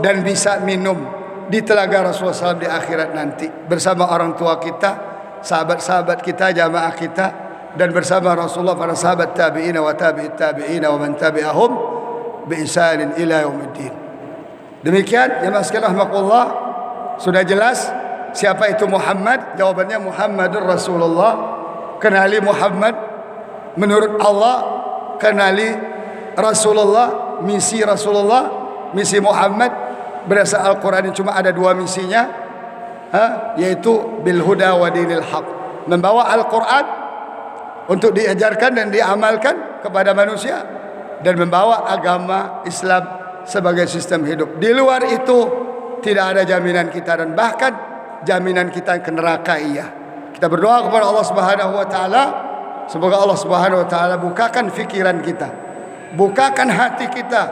dan bisa minum di telaga Rasulullah SAW di akhirat nanti bersama orang tua kita, sahabat-sahabat kita, jamaah kita, dan bersama Rasulullah para sahabat tabi'in wa tabi'it tabi'in wa man tabi'ahum bi ihsanin ila yaumiddin. Demikian jemaah sekalian rahimakumullah, sudah jelas siapa itu Muhammad? Jawabannya Muhammadur Rasulullah. Kenali Muhammad menurut Allah, kenali Rasulullah, misi Rasulullah, misi Muhammad berdasar Al-Quran ini cuma ada dua misinya, yaitu bil huda wa dinil haq, membawa Al-Quran untuk diajarkan dan diamalkan kepada manusia dan membawa agama Islam sebagai sistem hidup. Di luar itu tidak ada jaminan kita dan bahkan jaminan kita ke neraka iya. Kita berdoa kepada Allah Subhanahu wa taala semoga Allah Subhanahu wa taala bukakan fikiran kita, bukakan hati kita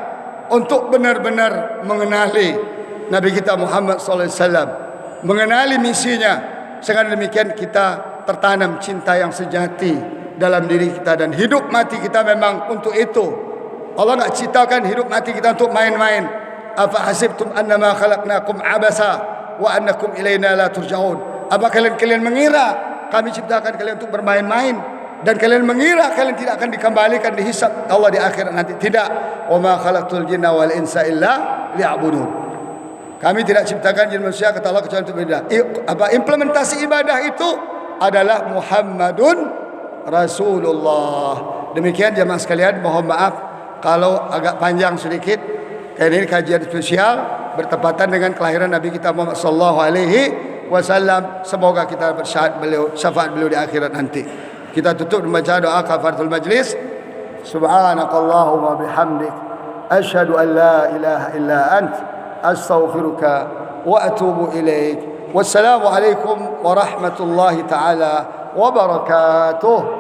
untuk benar-benar mengenali Nabi kita Muhammad sallallahu alaihi wasallam, mengenali misinya, sehingga demikian kita tertanam cinta yang sejati dalam diri kita dan hidup mati kita memang untuk itu. Allah enggak ciptakan hidup mati kita untuk main-main. Afa hasibtum annama khalaqnakum abasa wa annakum ilaina la turja'un. Apa kalian mengira kami ciptakan kalian untuk bermain-main dan kalian mengira kalian tidak akan dikembalikan dihisab Allah di akhirat nanti? Tidak. Wa ma khalaqtul jinna wal insa illa liya'budun. Kami tidak ciptakan jin manusia kata Allah kecuali untuk beribadah. Implementasi ibadah itu adalah Muhammadun Rasulullah. Demikian jemaah sekalian, mohon maaf kalau agak panjang sedikit. Ini kajian spesial bertepatan dengan kelahiran Nabi kita Muhammad sallallahu alaihi wasallam. Semoga kita syafaat beliau di akhirat nanti. Kita tutup membaca doa kafaratul majlis. Subhanakallahumma bihamdik asyhadu an la ilaha illa ant astaghfiruka wa atubu ilaik. Wassalamu alaikum warahmatullahi taala wabarakatuh.